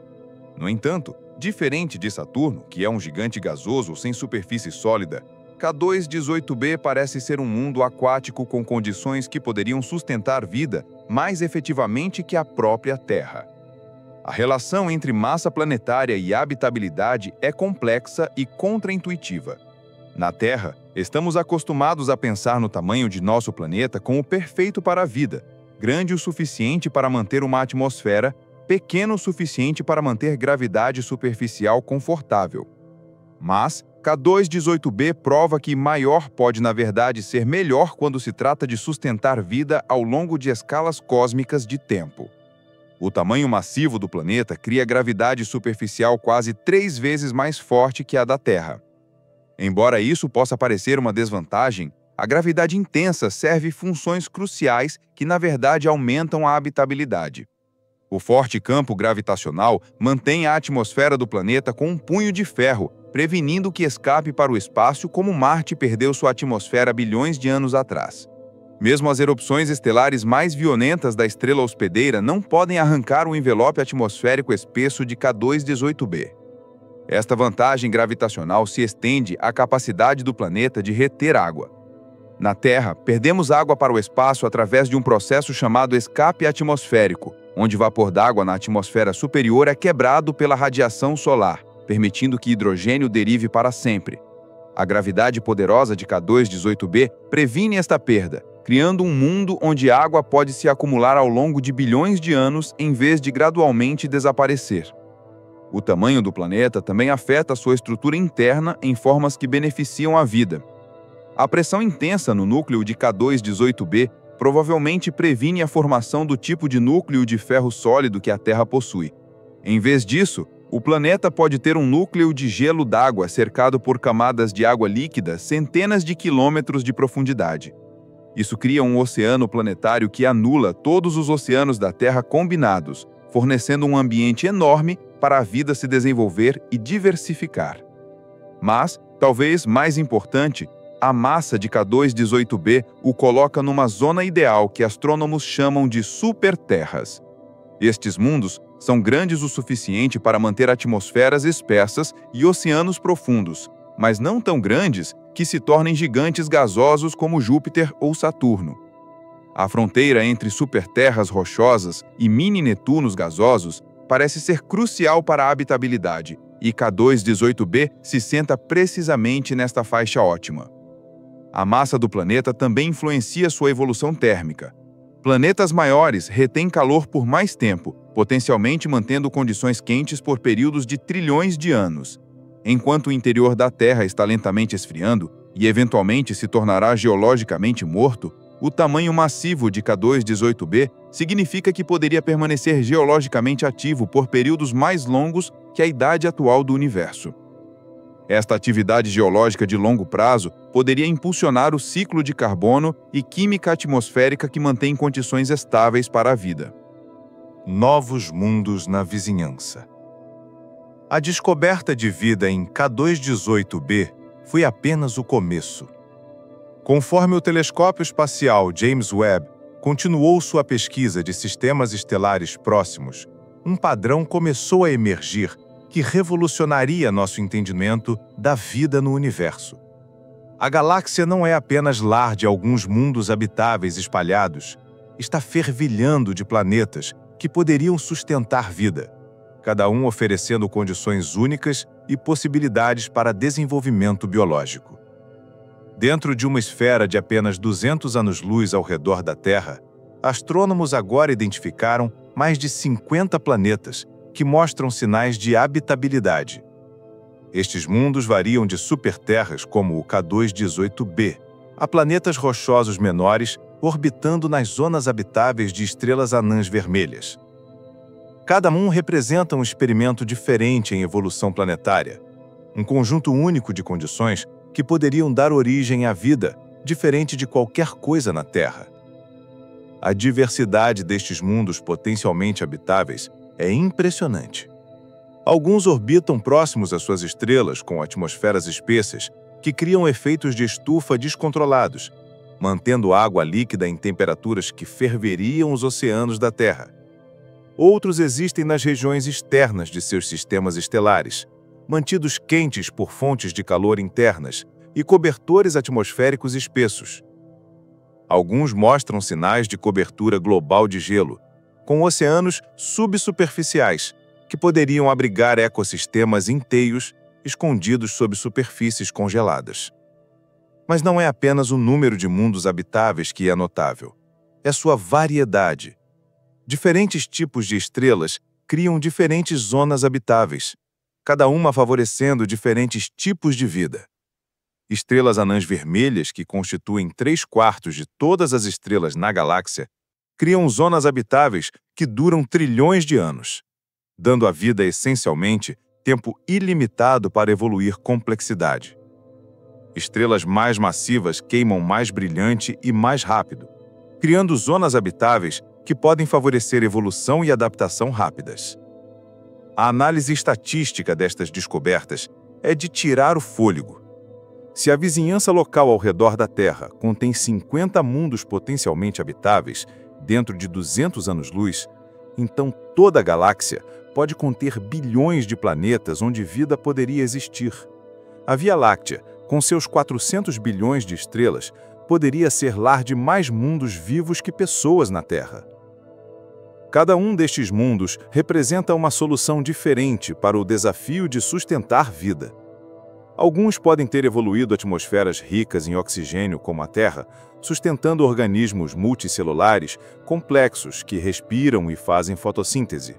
No entanto, diferente de Saturno, que é um gigante gasoso sem superfície sólida, K2-18b parece ser um mundo aquático com condições que poderiam sustentar vida mais efetivamente que a própria Terra. A relação entre massa planetária e habitabilidade é complexa e contraintuitiva. Na Terra, estamos acostumados a pensar no tamanho de nosso planeta como perfeito para a vida, grande o suficiente para manter uma atmosfera, pequeno o suficiente para manter gravidade superficial confortável. Mas K2-18b prova que maior pode, na verdade, ser melhor quando se trata de sustentar vida ao longo de escalas cósmicas de tempo. O tamanho massivo do planeta cria gravidade superficial quase 3 vezes mais forte que a da Terra. Embora isso possa parecer uma desvantagem, a gravidade intensa serve funções cruciais que, na verdade, aumentam a habitabilidade. O forte campo gravitacional mantém a atmosfera do planeta com um punho de ferro, prevenindo que escape para o espaço como Marte perdeu sua atmosfera bilhões de anos atrás. Mesmo as erupções estelares mais violentas da estrela hospedeira não podem arrancar o envelope atmosférico espesso de K2-18b. Esta vantagem gravitacional se estende à capacidade do planeta de reter água. Na Terra, perdemos água para o espaço através de um processo chamado escape atmosférico, onde vapor d'água na atmosfera superior é quebrado pela radiação solar, permitindo que hidrogênio derive para sempre. A gravidade poderosa de K2-18b previne esta perda, criando um mundo onde a água pode se acumular ao longo de bilhões de anos em vez de gradualmente desaparecer. O tamanho do planeta também afeta sua estrutura interna em formas que beneficiam a vida. A pressão intensa no núcleo de K2-18b provavelmente previne a formação do tipo de núcleo de ferro sólido que a Terra possui. Em vez disso, o planeta pode ter um núcleo de gelo d'água cercado por camadas de água líquida centenas de quilômetros de profundidade. Isso cria um oceano planetário que anula todos os oceanos da Terra combinados, fornecendo um ambiente enorme para a vida se desenvolver e diversificar. Mas, talvez mais importante, a massa de K2-18b o coloca numa zona ideal que astrônomos chamam de superterras. Estes mundos são grandes o suficiente para manter atmosferas espessas e oceanos profundos, mas não tão grandes que se tornem gigantes gasosos como Júpiter ou Saturno. A fronteira entre superterras rochosas e mini-Netunos gasosos parece ser crucial para a habitabilidade, e K2-18b se senta precisamente nesta faixa ótima. A massa do planeta também influencia sua evolução térmica. Planetas maiores retêm calor por mais tempo, potencialmente mantendo condições quentes por períodos de trilhões de anos. Enquanto o interior da Terra está lentamente esfriando e eventualmente se tornará geologicamente morto, o tamanho massivo de K2-18b significa que poderia permanecer geologicamente ativo por períodos mais longos que a idade atual do universo. Esta atividade geológica de longo prazo poderia impulsionar o ciclo de carbono e química atmosférica que mantém condições estáveis para a vida. Novos mundos na vizinhança. A descoberta de vida em K2-18b foi apenas o começo. Conforme o telescópio espacial James Webb continuou sua pesquisa de sistemas estelares próximos, um padrão começou a emergir que revolucionaria nosso entendimento da vida no universo. A galáxia não é apenas lar de alguns mundos habitáveis espalhados, está fervilhando de planetas que poderiam sustentar vida, cada um oferecendo condições únicas e possibilidades para desenvolvimento biológico. Dentro de uma esfera de apenas 200 anos-luz ao redor da Terra, astrônomos agora identificaram mais de 50 planetas que mostram sinais de habitabilidade. Estes mundos variam de superterras como o K2-18b a planetas rochosos menores orbitando nas zonas habitáveis de estrelas anãs vermelhas. Cada um representa um experimento diferente em evolução planetária, um conjunto único de condições que poderiam dar origem à vida diferente de qualquer coisa na Terra. A diversidade destes mundos potencialmente habitáveis é impressionante. Alguns orbitam próximos às suas estrelas com atmosferas espessas que criam efeitos de estufa descontrolados, mantendo água líquida em temperaturas que ferveriam os oceanos da Terra. Outros existem nas regiões externas de seus sistemas estelares, mantidos quentes por fontes de calor internas e cobertores atmosféricos espessos. Alguns mostram sinais de cobertura global de gelo, com oceanos subsuperficiais, que poderiam abrigar ecossistemas inteiros escondidos sob superfícies congeladas. Mas não é apenas o número de mundos habitáveis que é notável, é sua variedade. Diferentes tipos de estrelas criam diferentes zonas habitáveis, cada uma favorecendo diferentes tipos de vida. Estrelas anãs vermelhas, que constituem 3/4 de todas as estrelas na galáxia, criam zonas habitáveis que duram trilhões de anos, dando à vida essencialmente tempo ilimitado para evoluir complexidade. Estrelas mais massivas queimam mais brilhante e mais rápido, criando zonas habitáveis que podem favorecer evolução e adaptação rápidas. A análise estatística destas descobertas é de tirar o fôlego. Se a vizinhança local ao redor da Terra contém 50 mundos potencialmente habitáveis dentro de 200 anos-luz, então toda a galáxia pode conter bilhões de planetas onde vida poderia existir. A Via Láctea, com seus 400 bilhões de estrelas, poderia ser lar de mais mundos vivos que pessoas na Terra. Cada um destes mundos representa uma solução diferente para o desafio de sustentar vida. Alguns podem ter evoluído atmosferas ricas em oxigênio como a Terra, sustentando organismos multicelulares complexos que respiram e fazem fotossíntese.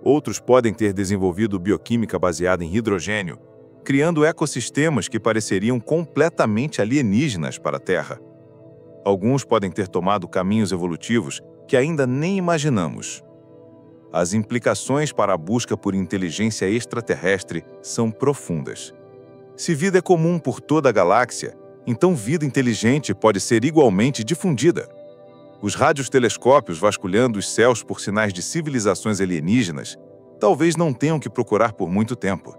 Outros podem ter desenvolvido bioquímica baseada em hidrogênio, criando ecossistemas que pareceriam completamente alienígenas para a Terra. Alguns podem ter tomado caminhos evolutivos que ainda nem imaginamos. As implicações para a busca por inteligência extraterrestre são profundas. Se vida é comum por toda a galáxia, então vida inteligente pode ser igualmente difundida. Os radiotelescópios vasculhando os céus por sinais de civilizações alienígenas talvez não tenham que procurar por muito tempo.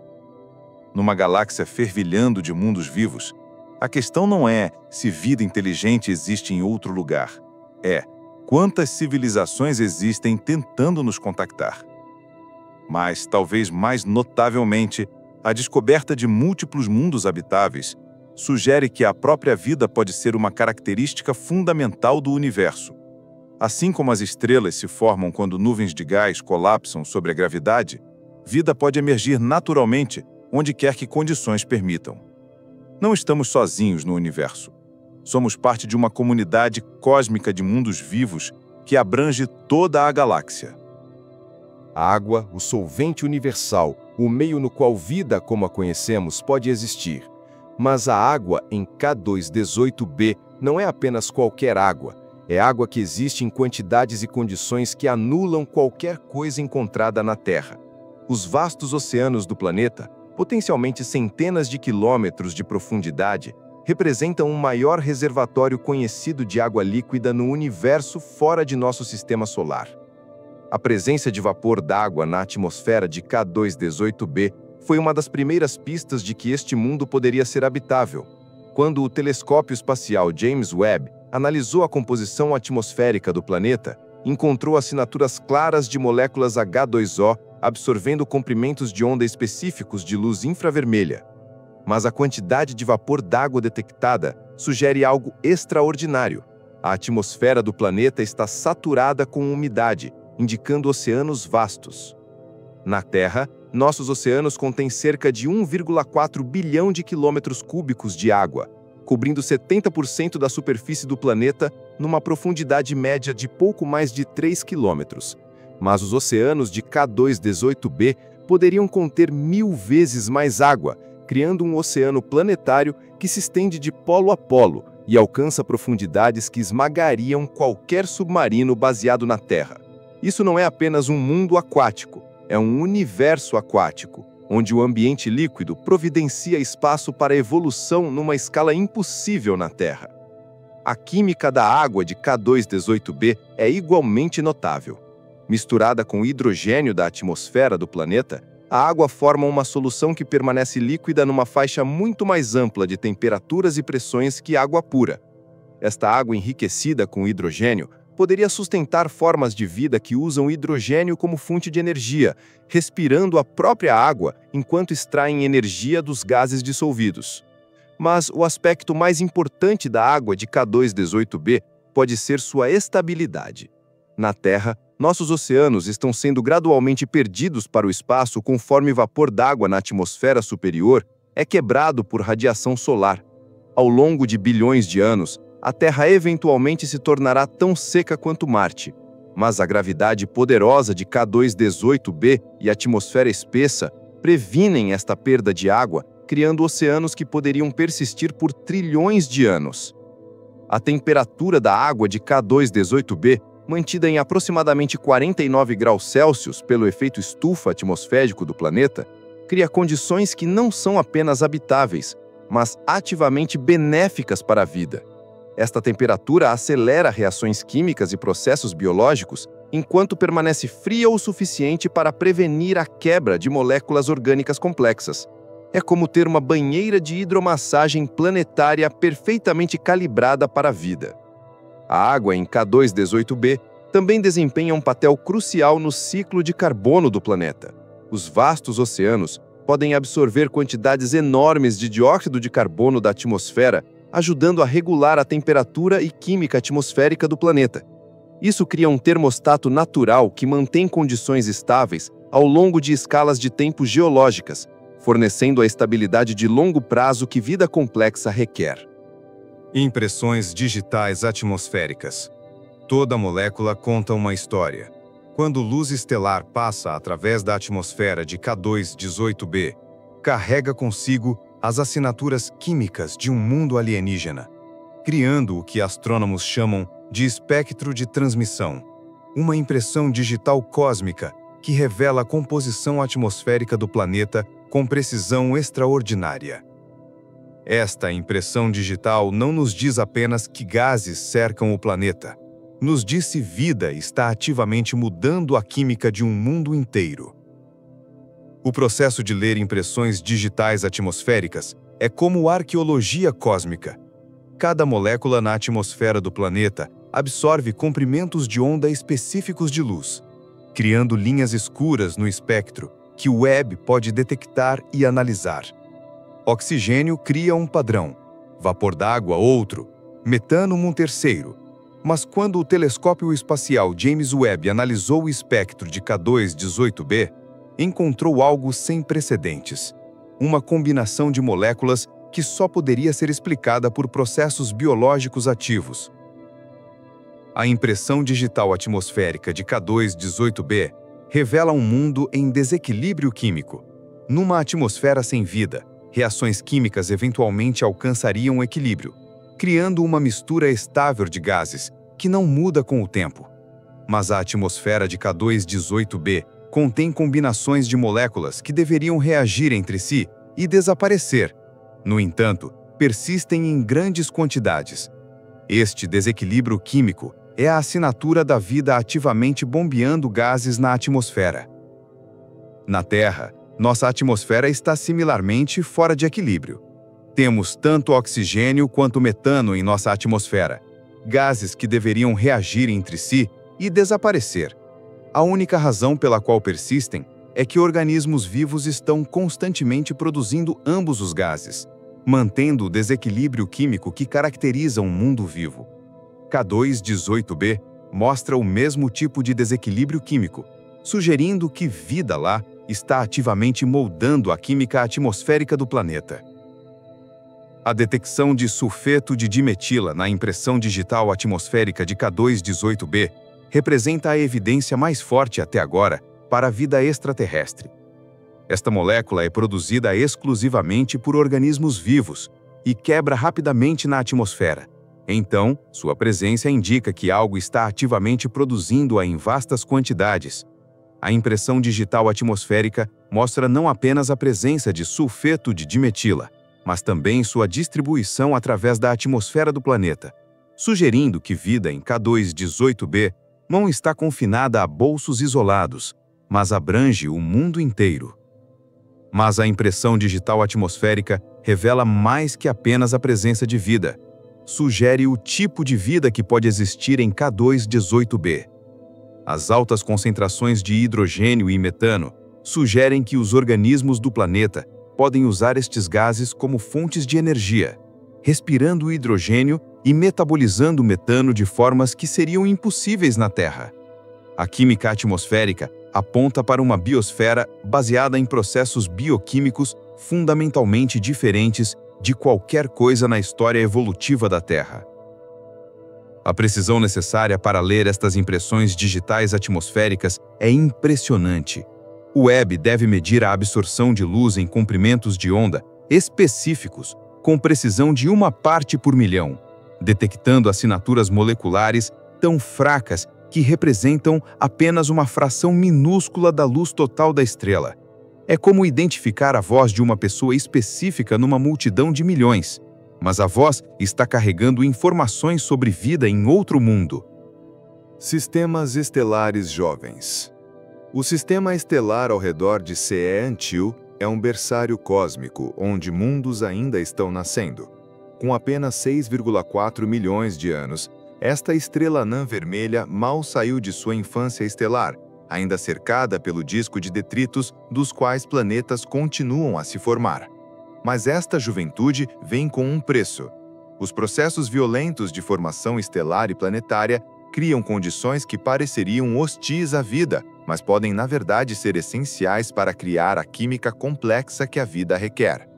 Numa galáxia fervilhando de mundos vivos, a questão não é se vida inteligente existe em outro lugar, é quantas civilizações existem tentando nos contactar. Mas, talvez mais notavelmente, a descoberta de múltiplos mundos habitáveis sugere que a própria vida pode ser uma característica fundamental do universo. Assim como as estrelas se formam quando nuvens de gás colapsam sobre a gravidade, vida pode emergir naturalmente onde quer que condições permitam. Não estamos sozinhos no universo. Somos parte de uma comunidade cósmica de mundos vivos que abrange toda a galáxia. A água, o solvente universal, o meio no qual vida como a conhecemos pode existir. Mas a água em K2-18b não é apenas qualquer água. É água que existe em quantidades e condições que anulam qualquer coisa encontrada na Terra. Os vastos oceanos do planeta, potencialmente centenas de quilômetros de profundidade, representam o maior reservatório conhecido de água líquida no universo fora de nosso sistema solar. A presença de vapor d'água na atmosfera de K2-18b foi uma das primeiras pistas de que este mundo poderia ser habitável, quando o telescópio espacial James Webb analisou a composição atmosférica do planeta, encontrou assinaturas claras de moléculas H2O absorvendo comprimentos de onda específicos de luz infravermelha. Mas a quantidade de vapor d'água detectada sugere algo extraordinário. A atmosfera do planeta está saturada com umidade, indicando oceanos vastos. Na Terra, nossos oceanos contêm cerca de 1,4 bilhão de quilômetros cúbicos de água, cobrindo 70% da superfície do planeta numa profundidade média de pouco mais de 3 quilômetros. Mas os oceanos de K2-18b poderiam conter 1000 vezes mais água, criando um oceano planetário que se estende de polo a polo e alcança profundidades que esmagariam qualquer submarino baseado na Terra. Isso não é apenas um mundo aquático, é um universo aquático, onde o ambiente líquido providencia espaço para evolução numa escala impossível na Terra. A química da água de K2-18b é igualmente notável. Misturada com o hidrogênio da atmosfera do planeta, a água forma uma solução que permanece líquida numa faixa muito mais ampla de temperaturas e pressões que água pura. Esta água enriquecida com hidrogênio poderia sustentar formas de vida que usam hidrogênio como fonte de energia, respirando a própria água enquanto extraem energia dos gases dissolvidos. Mas o aspecto mais importante da água de K2-18b pode ser sua estabilidade. Na Terra, nossos oceanos estão sendo gradualmente perdidos para o espaço conforme vapor d'água na atmosfera superior é quebrado por radiação solar. Ao longo de bilhões de anos, a Terra eventualmente se tornará tão seca quanto Marte. Mas a gravidade poderosa de K2-18b e a atmosfera espessa previnem esta perda de água, criando oceanos que poderiam persistir por trilhões de anos. A temperatura da água de K2-18b, mantida em aproximadamente 49 graus Celsius pelo efeito estufa atmosférico do planeta, cria condições que não são apenas habitáveis, mas ativamente benéficas para a vida. Esta temperatura acelera reações químicas e processos biológicos, enquanto permanece fria o suficiente para prevenir a quebra de moléculas orgânicas complexas. É como ter uma banheira de hidromassagem planetária perfeitamente calibrada para a vida. A água em K2-18b também desempenha um papel crucial no ciclo de carbono do planeta. Os vastos oceanos podem absorver quantidades enormes de dióxido de carbono da atmosfera, ajudando a regular a temperatura e química atmosférica do planeta. Isso cria um termostato natural que mantém condições estáveis ao longo de escalas de tempo geológicas, fornecendo a estabilidade de longo prazo que vida complexa requer. Impressões digitais atmosféricas. Toda molécula conta uma história. Quando luz estelar passa através da atmosfera de K2-18b, carrega consigo as assinaturas químicas de um mundo alienígena, criando o que astrônomos chamam de espectro de transmissão, uma impressão digital cósmica que revela a composição atmosférica do planeta com precisão extraordinária. Esta impressão digital não nos diz apenas que gases cercam o planeta, nos diz se vida está ativamente mudando a química de um mundo inteiro. O processo de ler impressões digitais atmosféricas é como arqueologia cósmica. Cada molécula na atmosfera do planeta absorve comprimentos de onda específicos de luz, criando linhas escuras no espectro que o Webb pode detectar e analisar. Oxigênio cria um padrão, vapor d'água outro, metano um terceiro. Mas quando o telescópio espacial James Webb analisou o espectro de K2-18b, encontrou algo sem precedentes, uma combinação de moléculas que só poderia ser explicada por processos biológicos ativos. A impressão digital atmosférica de K2-18b revela um mundo em desequilíbrio químico. Numa atmosfera sem vida, reações químicas eventualmente alcançariam equilíbrio, criando uma mistura estável de gases que não muda com o tempo. Mas a atmosfera de K2-18b contém combinações de moléculas que deveriam reagir entre si e desaparecer. No entanto, persistem em grandes quantidades. Este desequilíbrio químico é a assinatura da vida ativamente bombeando gases na atmosfera. Na Terra, nossa atmosfera está similarmente fora de equilíbrio. Temos tanto oxigênio quanto metano em nossa atmosfera, gases que deveriam reagir entre si e desaparecer. A única razão pela qual persistem é que organismos vivos estão constantemente produzindo ambos os gases, mantendo o desequilíbrio químico que caracteriza um mundo vivo. K2-18b mostra o mesmo tipo de desequilíbrio químico, sugerindo que vida lá está ativamente moldando a química atmosférica do planeta. A detecção de sulfeto de dimetila na impressão digital atmosférica de K2-18b representa a evidência mais forte até agora para a vida extraterrestre. Esta molécula é produzida exclusivamente por organismos vivos e quebra rapidamente na atmosfera. Então, sua presença indica que algo está ativamente produzindo-a em vastas quantidades. A impressão digital atmosférica mostra não apenas a presença de sulfeto de dimetila, mas também sua distribuição através da atmosfera do planeta. sugerindo que vida em K2-18b não está confinada a bolsos isolados, mas abrange o mundo inteiro. Mas a impressão digital atmosférica revela mais que apenas a presença de vida. Sugere o tipo de vida que pode existir em K2-18b. As altas concentrações de hidrogênio e metano sugerem que os organismos do planeta podem usar estes gases como fontes de energia, respirando o hidrogênio e metabolizando o metano de formas que seriam impossíveis na Terra. A química atmosférica aponta para uma biosfera baseada em processos bioquímicos fundamentalmente diferentes de qualquer coisa na história evolutiva da Terra. A precisão necessária para ler estas impressões digitais atmosféricas é impressionante. O Webb deve medir a absorção de luz em comprimentos de onda específicos, com precisão de 1 parte por milhão, detectando assinaturas moleculares tão fracas que representam apenas uma fração minúscula da luz total da estrela. É como identificar a voz de uma pessoa específica numa multidão de milhões, mas a voz está carregando informações sobre vida em outro mundo. Sistemas estelares jovens. O sistema estelar ao redor de CE Antil é um berçário cósmico onde mundos ainda estão nascendo. Com apenas 6,4 milhões de anos, esta estrela anã vermelha mal saiu de sua infância estelar, ainda cercada pelo disco de detritos dos quais planetas continuam a se formar. Mas esta juventude vem com um preço. Os processos violentos de formação estelar e planetária criam condições que pareceriam hostis à vida, mas podem, na verdade, ser essenciais para criar a química complexa que a vida requer.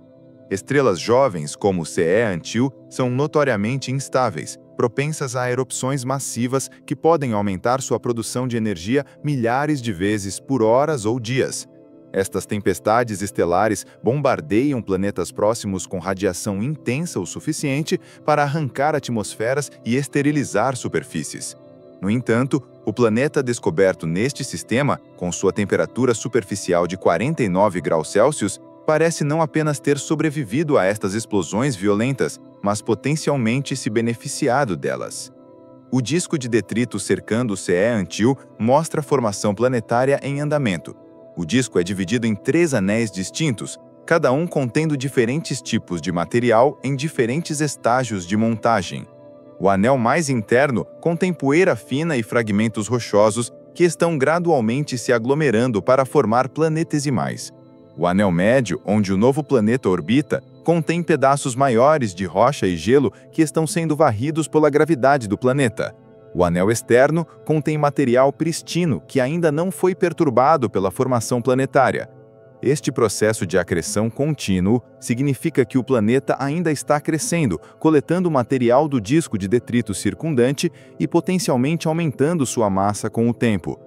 Estrelas jovens, como CE Antil, são notoriamente instáveis, propensas a erupções massivas que podem aumentar sua produção de energia milhares de vezes por horas ou dias. Estas tempestades estelares bombardeiam planetas próximos com radiação intensa o suficiente para arrancar atmosferas e esterilizar superfícies. No entanto, o planeta descoberto neste sistema, com sua temperatura superficial de 49 graus Celsius, parece não apenas ter sobrevivido a estas explosões violentas, mas potencialmente se beneficiado delas. O disco de detrito cercando o CE Antil mostra a formação planetária em andamento. O disco é dividido em 3 anéis distintos, cada um contendo diferentes tipos de material em diferentes estágios de montagem. O anel mais interno contém poeira fina e fragmentos rochosos que estão gradualmente se aglomerando para formar planetesimais. O anel médio, onde o novo planeta orbita, contém pedaços maiores de rocha e gelo que estão sendo varridos pela gravidade do planeta. O anel externo contém material pristino que ainda não foi perturbado pela formação planetária. Este processo de acreção contínuo significa que o planeta ainda está crescendo, coletando material do disco de detrito circundante e potencialmente aumentando sua massa com o tempo.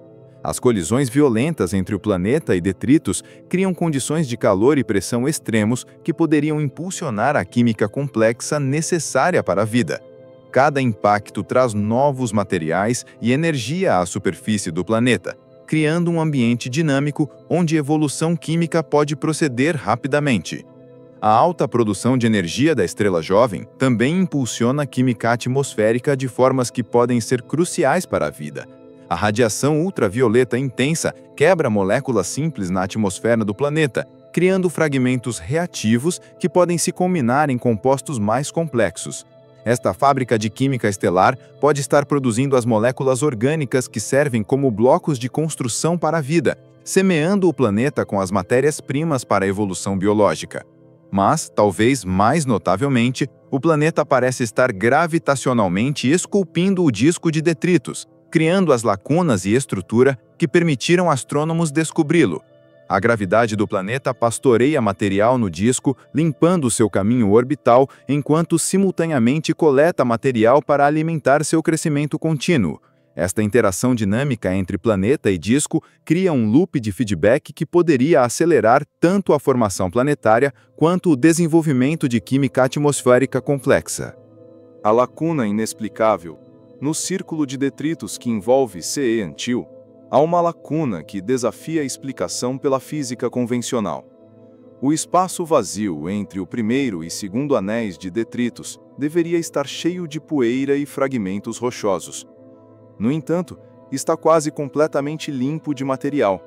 As colisões violentas entre o planeta e detritos criam condições de calor e pressão extremos que poderiam impulsionar a química complexa necessária para a vida. Cada impacto traz novos materiais e energia à superfície do planeta, criando um ambiente dinâmico onde a evolução química pode proceder rapidamente. A alta produção de energia da estrela jovem também impulsiona a química atmosférica de formas que podem ser cruciais para a vida. A radiação ultravioleta intensa quebra moléculas simples na atmosfera do planeta, criando fragmentos reativos que podem se combinar em compostos mais complexos. Esta fábrica de química estelar pode estar produzindo as moléculas orgânicas que servem como blocos de construção para a vida, semeando o planeta com as matérias-primas para a evolução biológica. Mas, talvez mais notavelmente, o planeta parece estar gravitacionalmente esculpindo o disco de detritos, criando as lacunas e estrutura que permitiram astrônomos descobri-lo. A gravidade do planeta pastoreia material no disco, limpando seu caminho orbital, enquanto simultaneamente coleta material para alimentar seu crescimento contínuo. Esta interação dinâmica entre planeta e disco cria um loop de feedback que poderia acelerar tanto a formação planetária quanto o desenvolvimento de química atmosférica complexa. A lacuna inexplicável. No círculo de detritos que envolve CE Antil, há uma lacuna que desafia a explicação pela física convencional. O espaço vazio entre o primeiro e segundo anéis de detritos deveria estar cheio de poeira e fragmentos rochosos. No entanto, está quase completamente limpo de material.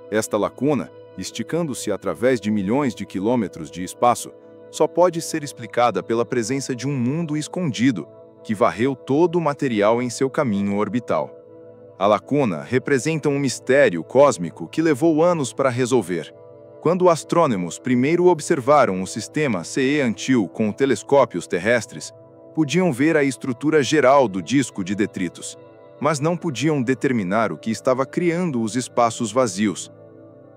Esta lacuna, esticando-se através de milhões de quilômetros de espaço, só pode ser explicada pela presença de um mundo escondido, que varreu todo o material em seu caminho orbital. A lacuna representa um mistério cósmico que levou anos para resolver. Quando astrônomos primeiro observaram o sistema CE-Antio com telescópios terrestres, podiam ver a estrutura geral do disco de detritos, mas não podiam determinar o que estava criando os espaços vazios.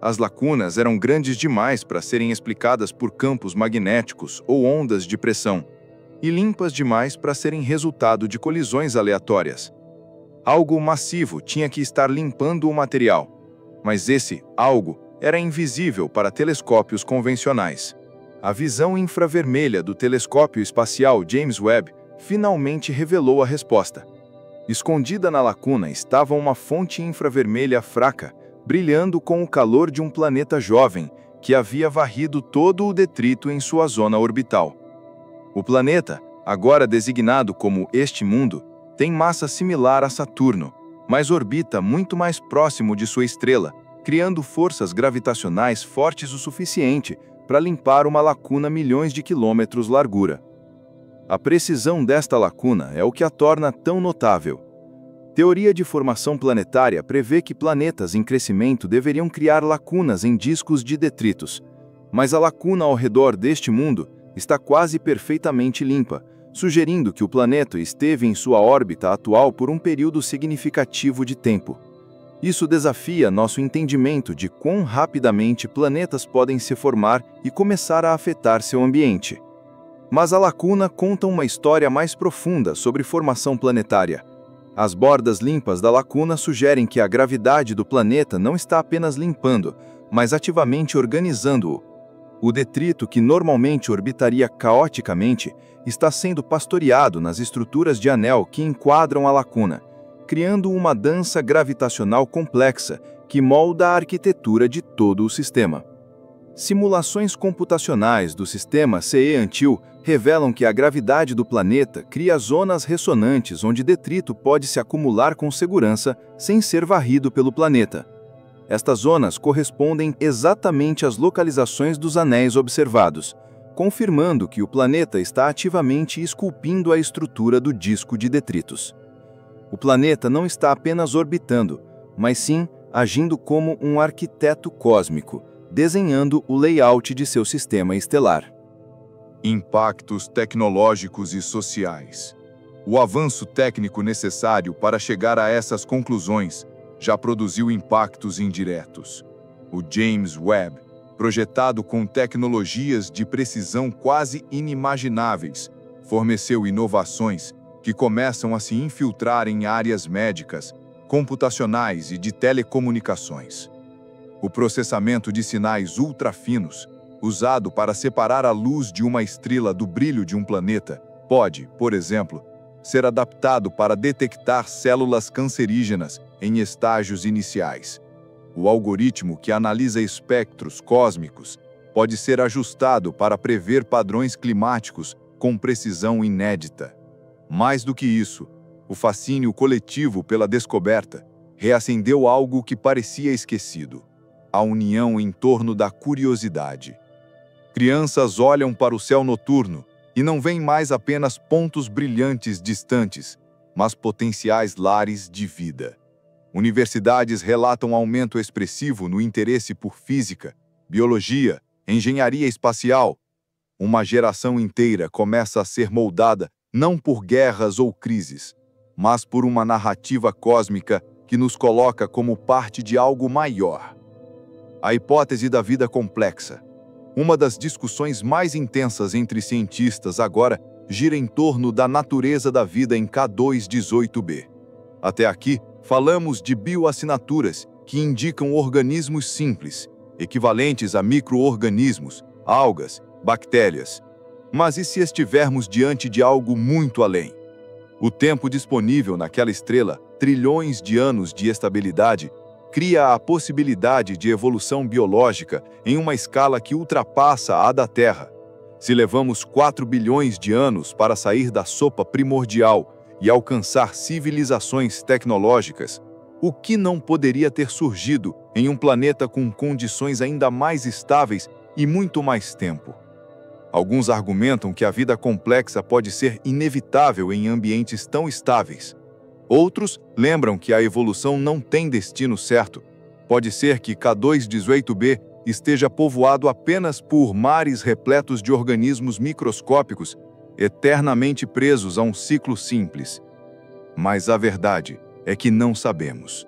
As lacunas eram grandes demais para serem explicadas por campos magnéticos ou ondas de pressão, e limpas demais para serem resultado de colisões aleatórias. Algo massivo tinha que estar limpando o material, mas esse algo era invisível para telescópios convencionais. A visão infravermelha do telescópio espacial James Webb finalmente revelou a resposta. Escondida na lacuna estava uma fonte infravermelha fraca, brilhando com o calor de um planeta jovem que havia varrido todo o detrito em sua zona orbital. O planeta, agora designado como este mundo, tem massa similar a Saturno, mas orbita muito mais próximo de sua estrela, criando forças gravitacionais fortes o suficiente para limpar uma lacuna milhões de quilômetros largura. A precisão desta lacuna é o que a torna tão notável. Teoria de formação planetária prevê que planetas em crescimento deveriam criar lacunas em discos de detritos, mas a lacuna ao redor deste mundo está quase perfeitamente limpa, sugerindo que o planeta esteve em sua órbita atual por um período significativo de tempo. Isso desafia nosso entendimento de quão rapidamente planetas podem se formar e começar a afetar seu ambiente. Mas a lacuna conta uma história mais profunda sobre formação planetária. As bordas limpas da lacuna sugerem que a gravidade do planeta não está apenas limpando, mas ativamente organizando-o. O detrito que normalmente orbitaria caoticamente está sendo pastoreado nas estruturas de anel que enquadram a lacuna, criando uma dança gravitacional complexa que molda a arquitetura de todo o sistema. Simulações computacionais do sistema CE-Antio revelam que a gravidade do planeta cria zonas ressonantes onde detrito pode se acumular com segurança sem ser varrido pelo planeta. Estas zonas correspondem exatamente às localizações dos anéis observados, confirmando que o planeta está ativamente esculpindo a estrutura do disco de detritos. O planeta não está apenas orbitando, mas sim agindo como um arquiteto cósmico, desenhando o layout de seu sistema estelar. Impactos tecnológicos e sociais. O avanço técnico necessário para chegar a essas conclusões já produziu impactos indiretos. O James Webb, projetado com tecnologias de precisão quase inimagináveis, forneceu inovações que começam a se infiltrar em áreas médicas, computacionais e de telecomunicações. O processamento de sinais ultrafinos, usado para separar a luz de uma estrela do brilho de um planeta, pode, por exemplo, ser adaptado para detectar células cancerígenas em estágios iniciais. O algoritmo que analisa espectros cósmicos pode ser ajustado para prever padrões climáticos com precisão inédita. Mais do que isso, o fascínio coletivo pela descoberta reacendeu algo que parecia esquecido: a união em torno da curiosidade. Crianças olham para o céu noturno e não veem mais apenas pontos brilhantes distantes, mas potenciais lares de vida. Universidades relatam aumento expressivo no interesse por física, biologia, engenharia espacial. Uma geração inteira começa a ser moldada não por guerras ou crises, mas por uma narrativa cósmica que nos coloca como parte de algo maior. A hipótese da vida complexa. Uma das discussões mais intensas entre cientistas agora gira em torno da natureza da vida em K2-18b. Até aqui, falamos de bioassinaturas que indicam organismos simples, equivalentes a micro-organismos, algas, bactérias. Mas e se estivermos diante de algo muito além? O tempo disponível naquela estrela, trilhões de anos de estabilidade, cria a possibilidade de evolução biológica em uma escala que ultrapassa a da Terra. Se levamos 4 bilhões de anos para sair da sopa primordial e alcançar civilizações tecnológicas, o que não poderia ter surgido em um planeta com condições ainda mais estáveis e muito mais tempo? Alguns argumentam que a vida complexa pode ser inevitável em ambientes tão estáveis. Outros lembram que a evolução não tem destino certo. Pode ser que K2-18b esteja povoado apenas por mares repletos de organismos microscópicos, eternamente presos a um ciclo simples. Mas a verdade é que não sabemos.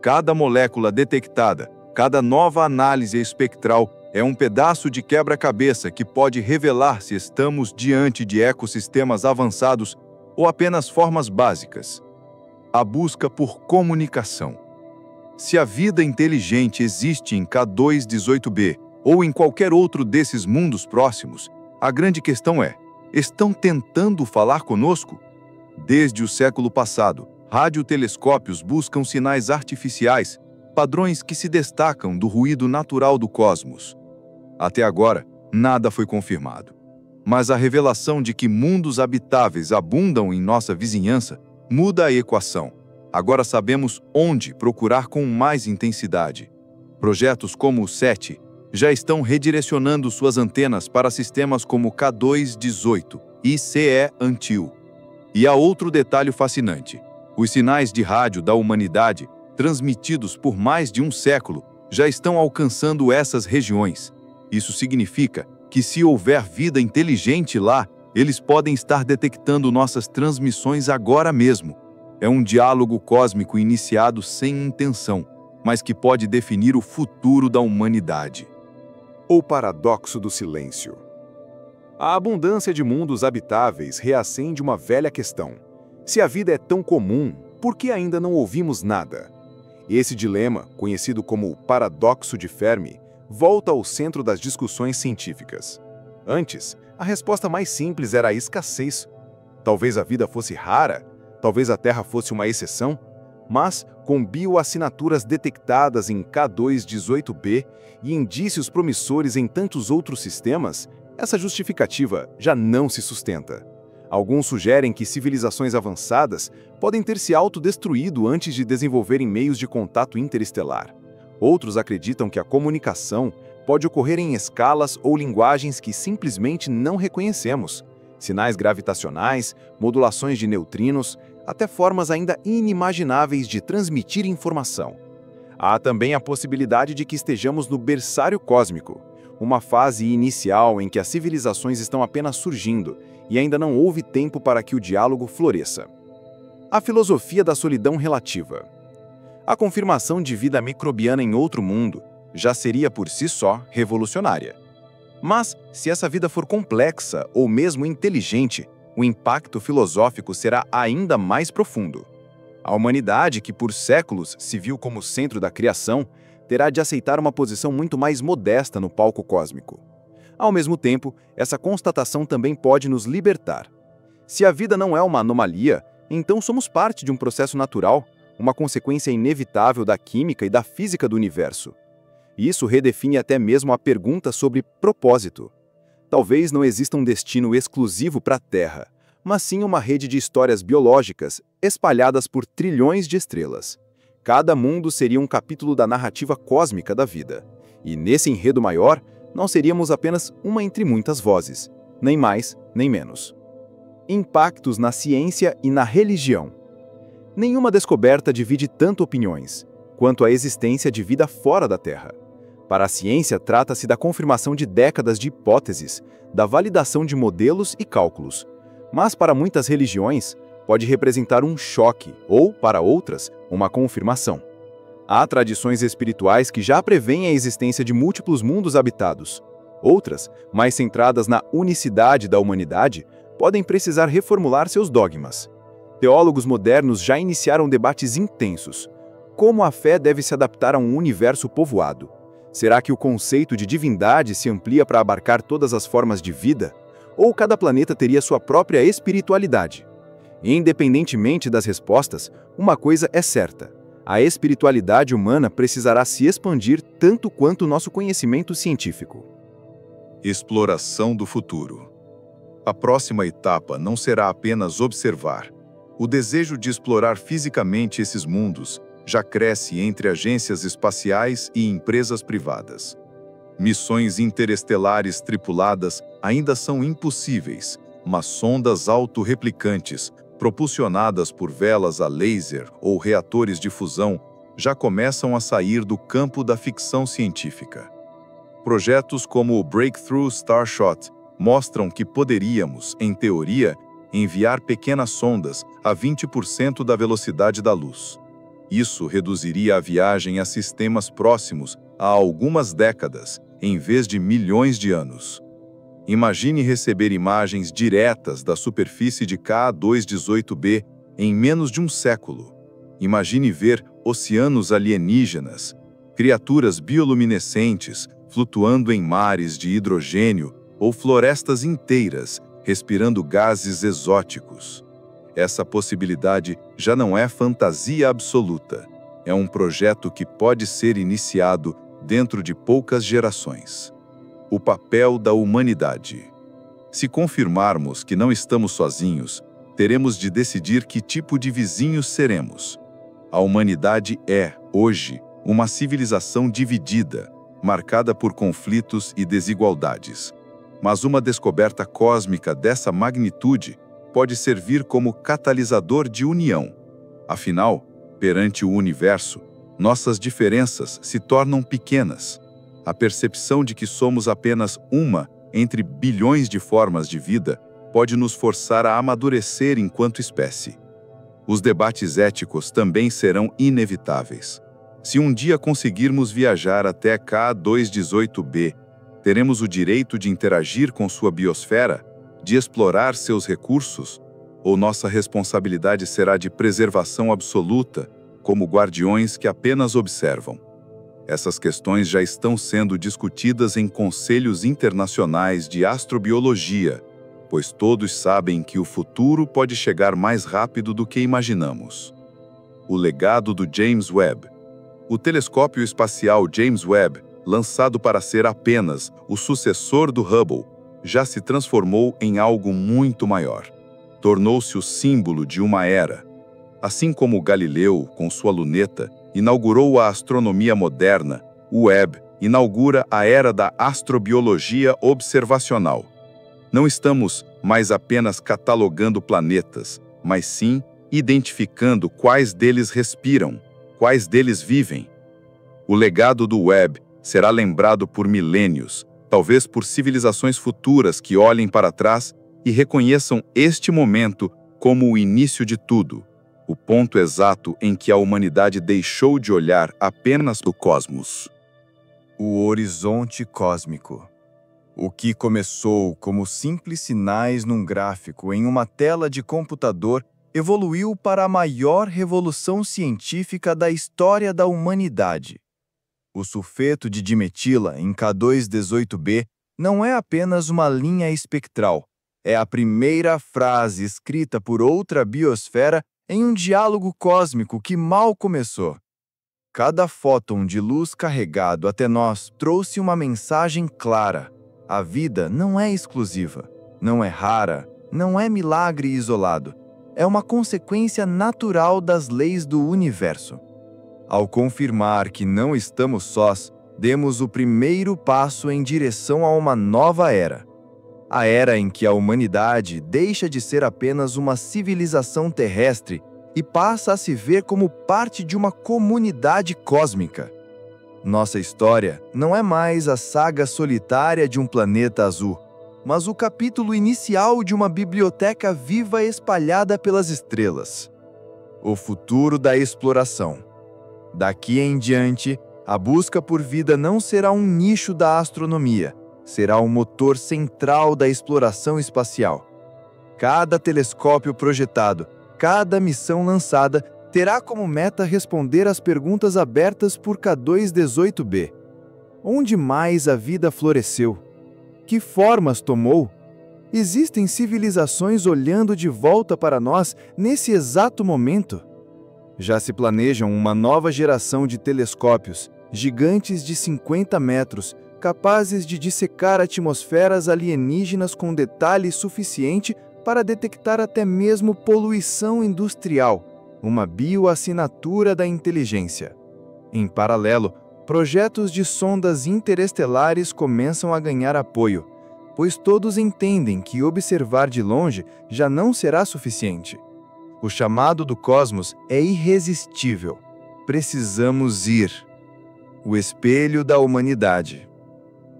Cada molécula detectada, cada nova análise espectral é um pedaço de quebra-cabeça que pode revelar se estamos diante de ecossistemas avançados ou apenas formas básicas. A busca por comunicação. Se a vida inteligente existe em K2-18b ou em qualquer outro desses mundos próximos, a grande questão é: estão tentando falar conosco? Desde o século passado, radiotelescópios buscam sinais artificiais, padrões que se destacam do ruído natural do cosmos. Até agora, nada foi confirmado. Mas a revelação de que mundos habitáveis abundam em nossa vizinhança muda a equação. Agora sabemos onde procurar com mais intensidade. Projetos como o SETI já estão redirecionando suas antenas para sistemas como K2-18 e CE-Antil. E há outro detalhe fascinante. Os sinais de rádio da humanidade, transmitidos por mais de um século, já estão alcançando essas regiões. Isso significa que, se houver vida inteligente lá, eles podem estar detectando nossas transmissões agora mesmo. É um diálogo cósmico iniciado sem intenção, mas que pode definir o futuro da humanidade. O paradoxo do silêncio. A abundância de mundos habitáveis reacende uma velha questão. Se a vida é tão comum, por que ainda não ouvimos nada? Esse dilema, conhecido como o paradoxo de Fermi, volta ao centro das discussões científicas. Antes, a resposta mais simples era a escassez. Talvez a vida fosse rara, talvez a Terra fosse uma exceção, mas com bioassinaturas detectadas em K2-18b e indícios promissores em tantos outros sistemas, essa justificativa já não se sustenta. Alguns sugerem que civilizações avançadas podem ter se autodestruído antes de desenvolverem meios de contato interestelar. Outros acreditam que a comunicação pode ocorrer em escalas ou linguagens que simplesmente não reconhecemos. Sinais gravitacionais, modulações de neutrinos, até formas ainda inimagináveis de transmitir informação. Há também a possibilidade de que estejamos no berçário cósmico, uma fase inicial em que as civilizações estão apenas surgindo e ainda não houve tempo para que o diálogo floresça. A filosofia da solidão relativa. A confirmação de vida microbiana em outro mundo já seria por si só revolucionária. Mas, se essa vida for complexa ou mesmo inteligente, o impacto filosófico será ainda mais profundo. A humanidade, que por séculos se viu como centro da criação, terá de aceitar uma posição muito mais modesta no palco cósmico. Ao mesmo tempo, essa constatação também pode nos libertar. Se a vida não é uma anomalia, então somos parte de um processo natural, uma consequência inevitável da química e da física do universo. Isso redefine até mesmo a pergunta sobre propósito. Talvez não exista um destino exclusivo para a Terra, mas sim uma rede de histórias biológicas espalhadas por trilhões de estrelas. Cada mundo seria um capítulo da narrativa cósmica da vida. E nesse enredo maior, não seríamos apenas uma entre muitas vozes, nem mais, nem menos. Impactos na ciência e na religião. Nenhuma descoberta divide tanto opiniões quanto a existência de vida fora da Terra. Para a ciência, trata-se da confirmação de décadas de hipóteses, da validação de modelos e cálculos. Mas para muitas religiões, pode representar um choque ou, para outras, uma confirmação. Há tradições espirituais que já prevêem a existência de múltiplos mundos habitados. Outras, mais centradas na unicidade da humanidade, podem precisar reformular seus dogmas. Teólogos modernos já iniciaram debates intensos. Como a fé deve se adaptar a um universo povoado? Será que o conceito de divindade se amplia para abarcar todas as formas de vida? Ou cada planeta teria sua própria espiritualidade? Independentemente das respostas, uma coisa é certa: a espiritualidade humana precisará se expandir tanto quanto o nosso conhecimento científico. Exploração do futuro. A próxima etapa não será apenas observar. O desejo de explorar fisicamente esses mundos já cresce entre agências espaciais e empresas privadas. Missões interestelares tripuladas ainda são impossíveis, mas sondas autorreplicantes, propulsionadas por velas a laser ou reatores de fusão, já começam a sair do campo da ficção científica. Projetos como o Breakthrough Starshot mostram que poderíamos, em teoria, enviar pequenas sondas a 20% da velocidade da luz. Isso reduziria a viagem a sistemas próximos a algumas décadas, em vez de milhões de anos. Imagine receber imagens diretas da superfície de K2-18b em menos de um século. Imagine ver oceanos alienígenas, criaturas bioluminescentes flutuando em mares de hidrogênio ou florestas inteiras respirando gases exóticos. Essa possibilidade já não é fantasia absoluta. É um projeto que pode ser iniciado dentro de poucas gerações. O papel da humanidade. Se confirmarmos que não estamos sozinhos, teremos de decidir que tipo de vizinhos seremos. A humanidade é, hoje, uma civilização dividida, marcada por conflitos e desigualdades. Mas uma descoberta cósmica dessa magnitude pode servir como catalisador de união. Afinal, perante o universo, nossas diferenças se tornam pequenas. A percepção de que somos apenas uma entre bilhões de formas de vida pode nos forçar a amadurecer enquanto espécie. Os debates éticos também serão inevitáveis. Se um dia conseguirmos viajar até K2-18b, teremos o direito de interagir com sua biosfera, de explorar seus recursos, ou nossa responsabilidade será de preservação absoluta, como guardiões que apenas observam? Essas questões já estão sendo discutidas em conselhos internacionais de astrobiologia, pois todos sabem que o futuro pode chegar mais rápido do que imaginamos. O legado do James Webb. O telescópio espacial James Webb, lançado para ser apenas o sucessor do Hubble, já se transformou em algo muito maior. Tornou-se o símbolo de uma era. Assim como Galileu, com sua luneta, inaugurou a astronomia moderna, o Webb inaugura a era da astrobiologia observacional. Não estamos mais apenas catalogando planetas, mas sim identificando quais deles respiram, quais deles vivem. O legado do Webb será lembrado por milênios, talvez por civilizações futuras que olhem para trás e reconheçam este momento como o início de tudo, o ponto exato em que a humanidade deixou de olhar apenas do cosmos. O horizonte cósmico. O que começou como simples sinais num gráfico em uma tela de computador evoluiu para a maior revolução científica da história da humanidade. O sulfeto de dimetila em K2-18b não é apenas uma linha espectral, é a primeira frase escrita por outra biosfera em um diálogo cósmico que mal começou. Cada fóton de luz carregado até nós trouxe uma mensagem clara. A vida não é exclusiva, não é rara, não é milagre isolado. É uma consequência natural das leis do universo. Ao confirmar que não estamos sós, demos o primeiro passo em direção a uma nova era. A era em que a humanidade deixa de ser apenas uma civilização terrestre e passa a se ver como parte de uma comunidade cósmica. Nossa história não é mais a saga solitária de um planeta azul, mas o capítulo inicial de uma biblioteca viva espalhada pelas estrelas. O futuro da exploração. Daqui em diante, a busca por vida não será um nicho da astronomia, será o motor central da exploração espacial. Cada telescópio projetado, cada missão lançada, terá como meta responder às perguntas abertas por K2-18b. Onde mais a vida floresceu? Que formas tomou? Existem civilizações olhando de volta para nós nesse exato momento? Já se planejam uma nova geração de telescópios, gigantes de 50 metros, capazes de dissecar atmosferas alienígenas com detalhe suficiente para detectar até mesmo poluição industrial, uma bioassinatura da inteligência. Em paralelo, projetos de sondas interestelares começam a ganhar apoio, pois todos entendem que observar de longe já não será suficiente. O chamado do cosmos é irresistível. Precisamos ir. O espelho da humanidade.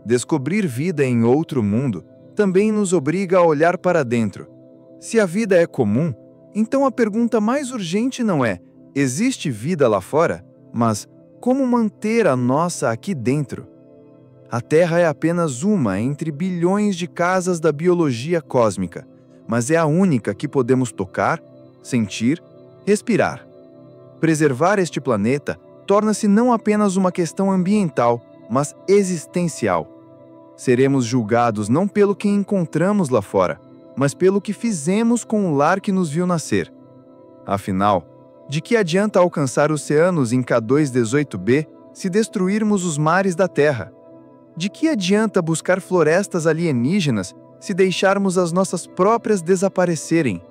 Descobrir vida em outro mundo também nos obriga a olhar para dentro. Se a vida é comum, então a pergunta mais urgente não é: existe vida lá fora? Mas como manter a nossa aqui dentro? A Terra é apenas uma entre bilhões de casas da biologia cósmica, mas é a única que podemos tocar, sentir, respirar. Preservar este planeta torna-se não apenas uma questão ambiental, mas existencial. Seremos julgados não pelo que encontramos lá fora, mas pelo que fizemos com o lar que nos viu nascer. Afinal, de que adianta alcançar oceanos em K2-18b se destruirmos os mares da Terra? De que adianta buscar florestas alienígenas se deixarmos as nossas próprias desaparecerem?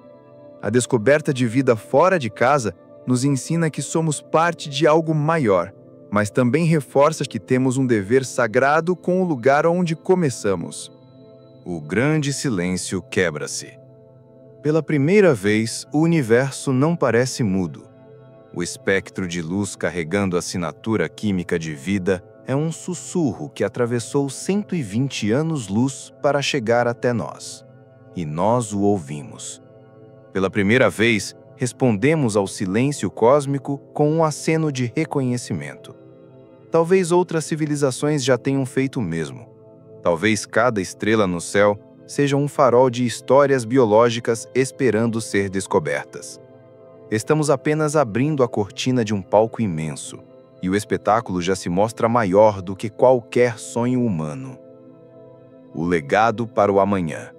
A descoberta de vida fora de casa nos ensina que somos parte de algo maior, mas também reforça que temos um dever sagrado com o lugar onde começamos. O grande silêncio quebra-se. Pela primeira vez, o universo não parece mudo. O espectro de luz carregando a assinatura química de vida é um sussurro que atravessou 120 anos-luz para chegar até nós. E nós o ouvimos. Pela primeira vez, respondemos ao silêncio cósmico com um aceno de reconhecimento. Talvez outras civilizações já tenham feito o mesmo. Talvez cada estrela no céu seja um farol de histórias biológicas esperando ser descobertas. Estamos apenas abrindo a cortina de um palco imenso, e o espetáculo já se mostra maior do que qualquer sonho humano. O legado para o amanhã.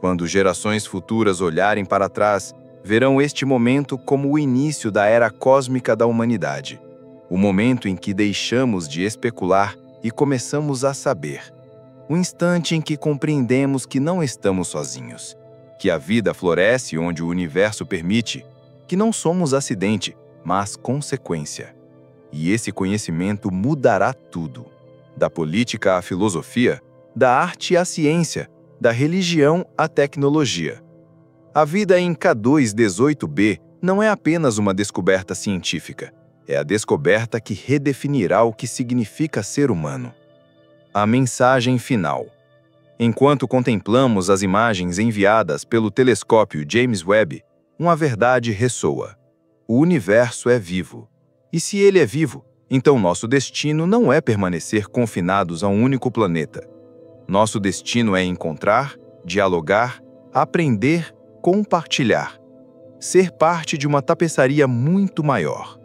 Quando gerações futuras olharem para trás, verão este momento como o início da era cósmica da humanidade. O momento em que deixamos de especular e começamos a saber. O instante em que compreendemos que não estamos sozinhos, que a vida floresce onde o universo permite, que não somos acidente, mas consequência. E esse conhecimento mudará tudo, da política à filosofia, da arte à ciência, da religião à tecnologia. A vida em K2-18b não é apenas uma descoberta científica, é a descoberta que redefinirá o que significa ser humano. A mensagem final. Enquanto contemplamos as imagens enviadas pelo telescópio James Webb, uma verdade ressoa. O universo é vivo. E se ele é vivo, então nosso destino não é permanecer confinados a um único planeta. Nosso destino é encontrar, dialogar, aprender, compartilhar. Ser parte de uma tapeçaria muito maior.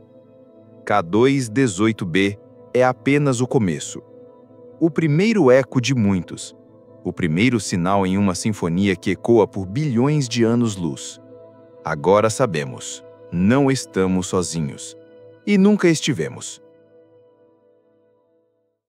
K2-18b é apenas o começo. O primeiro eco de muitos. O primeiro sinal em uma sinfonia que ecoa por bilhões de anos-luz. Agora sabemos, não estamos sozinhos. E nunca estivemos.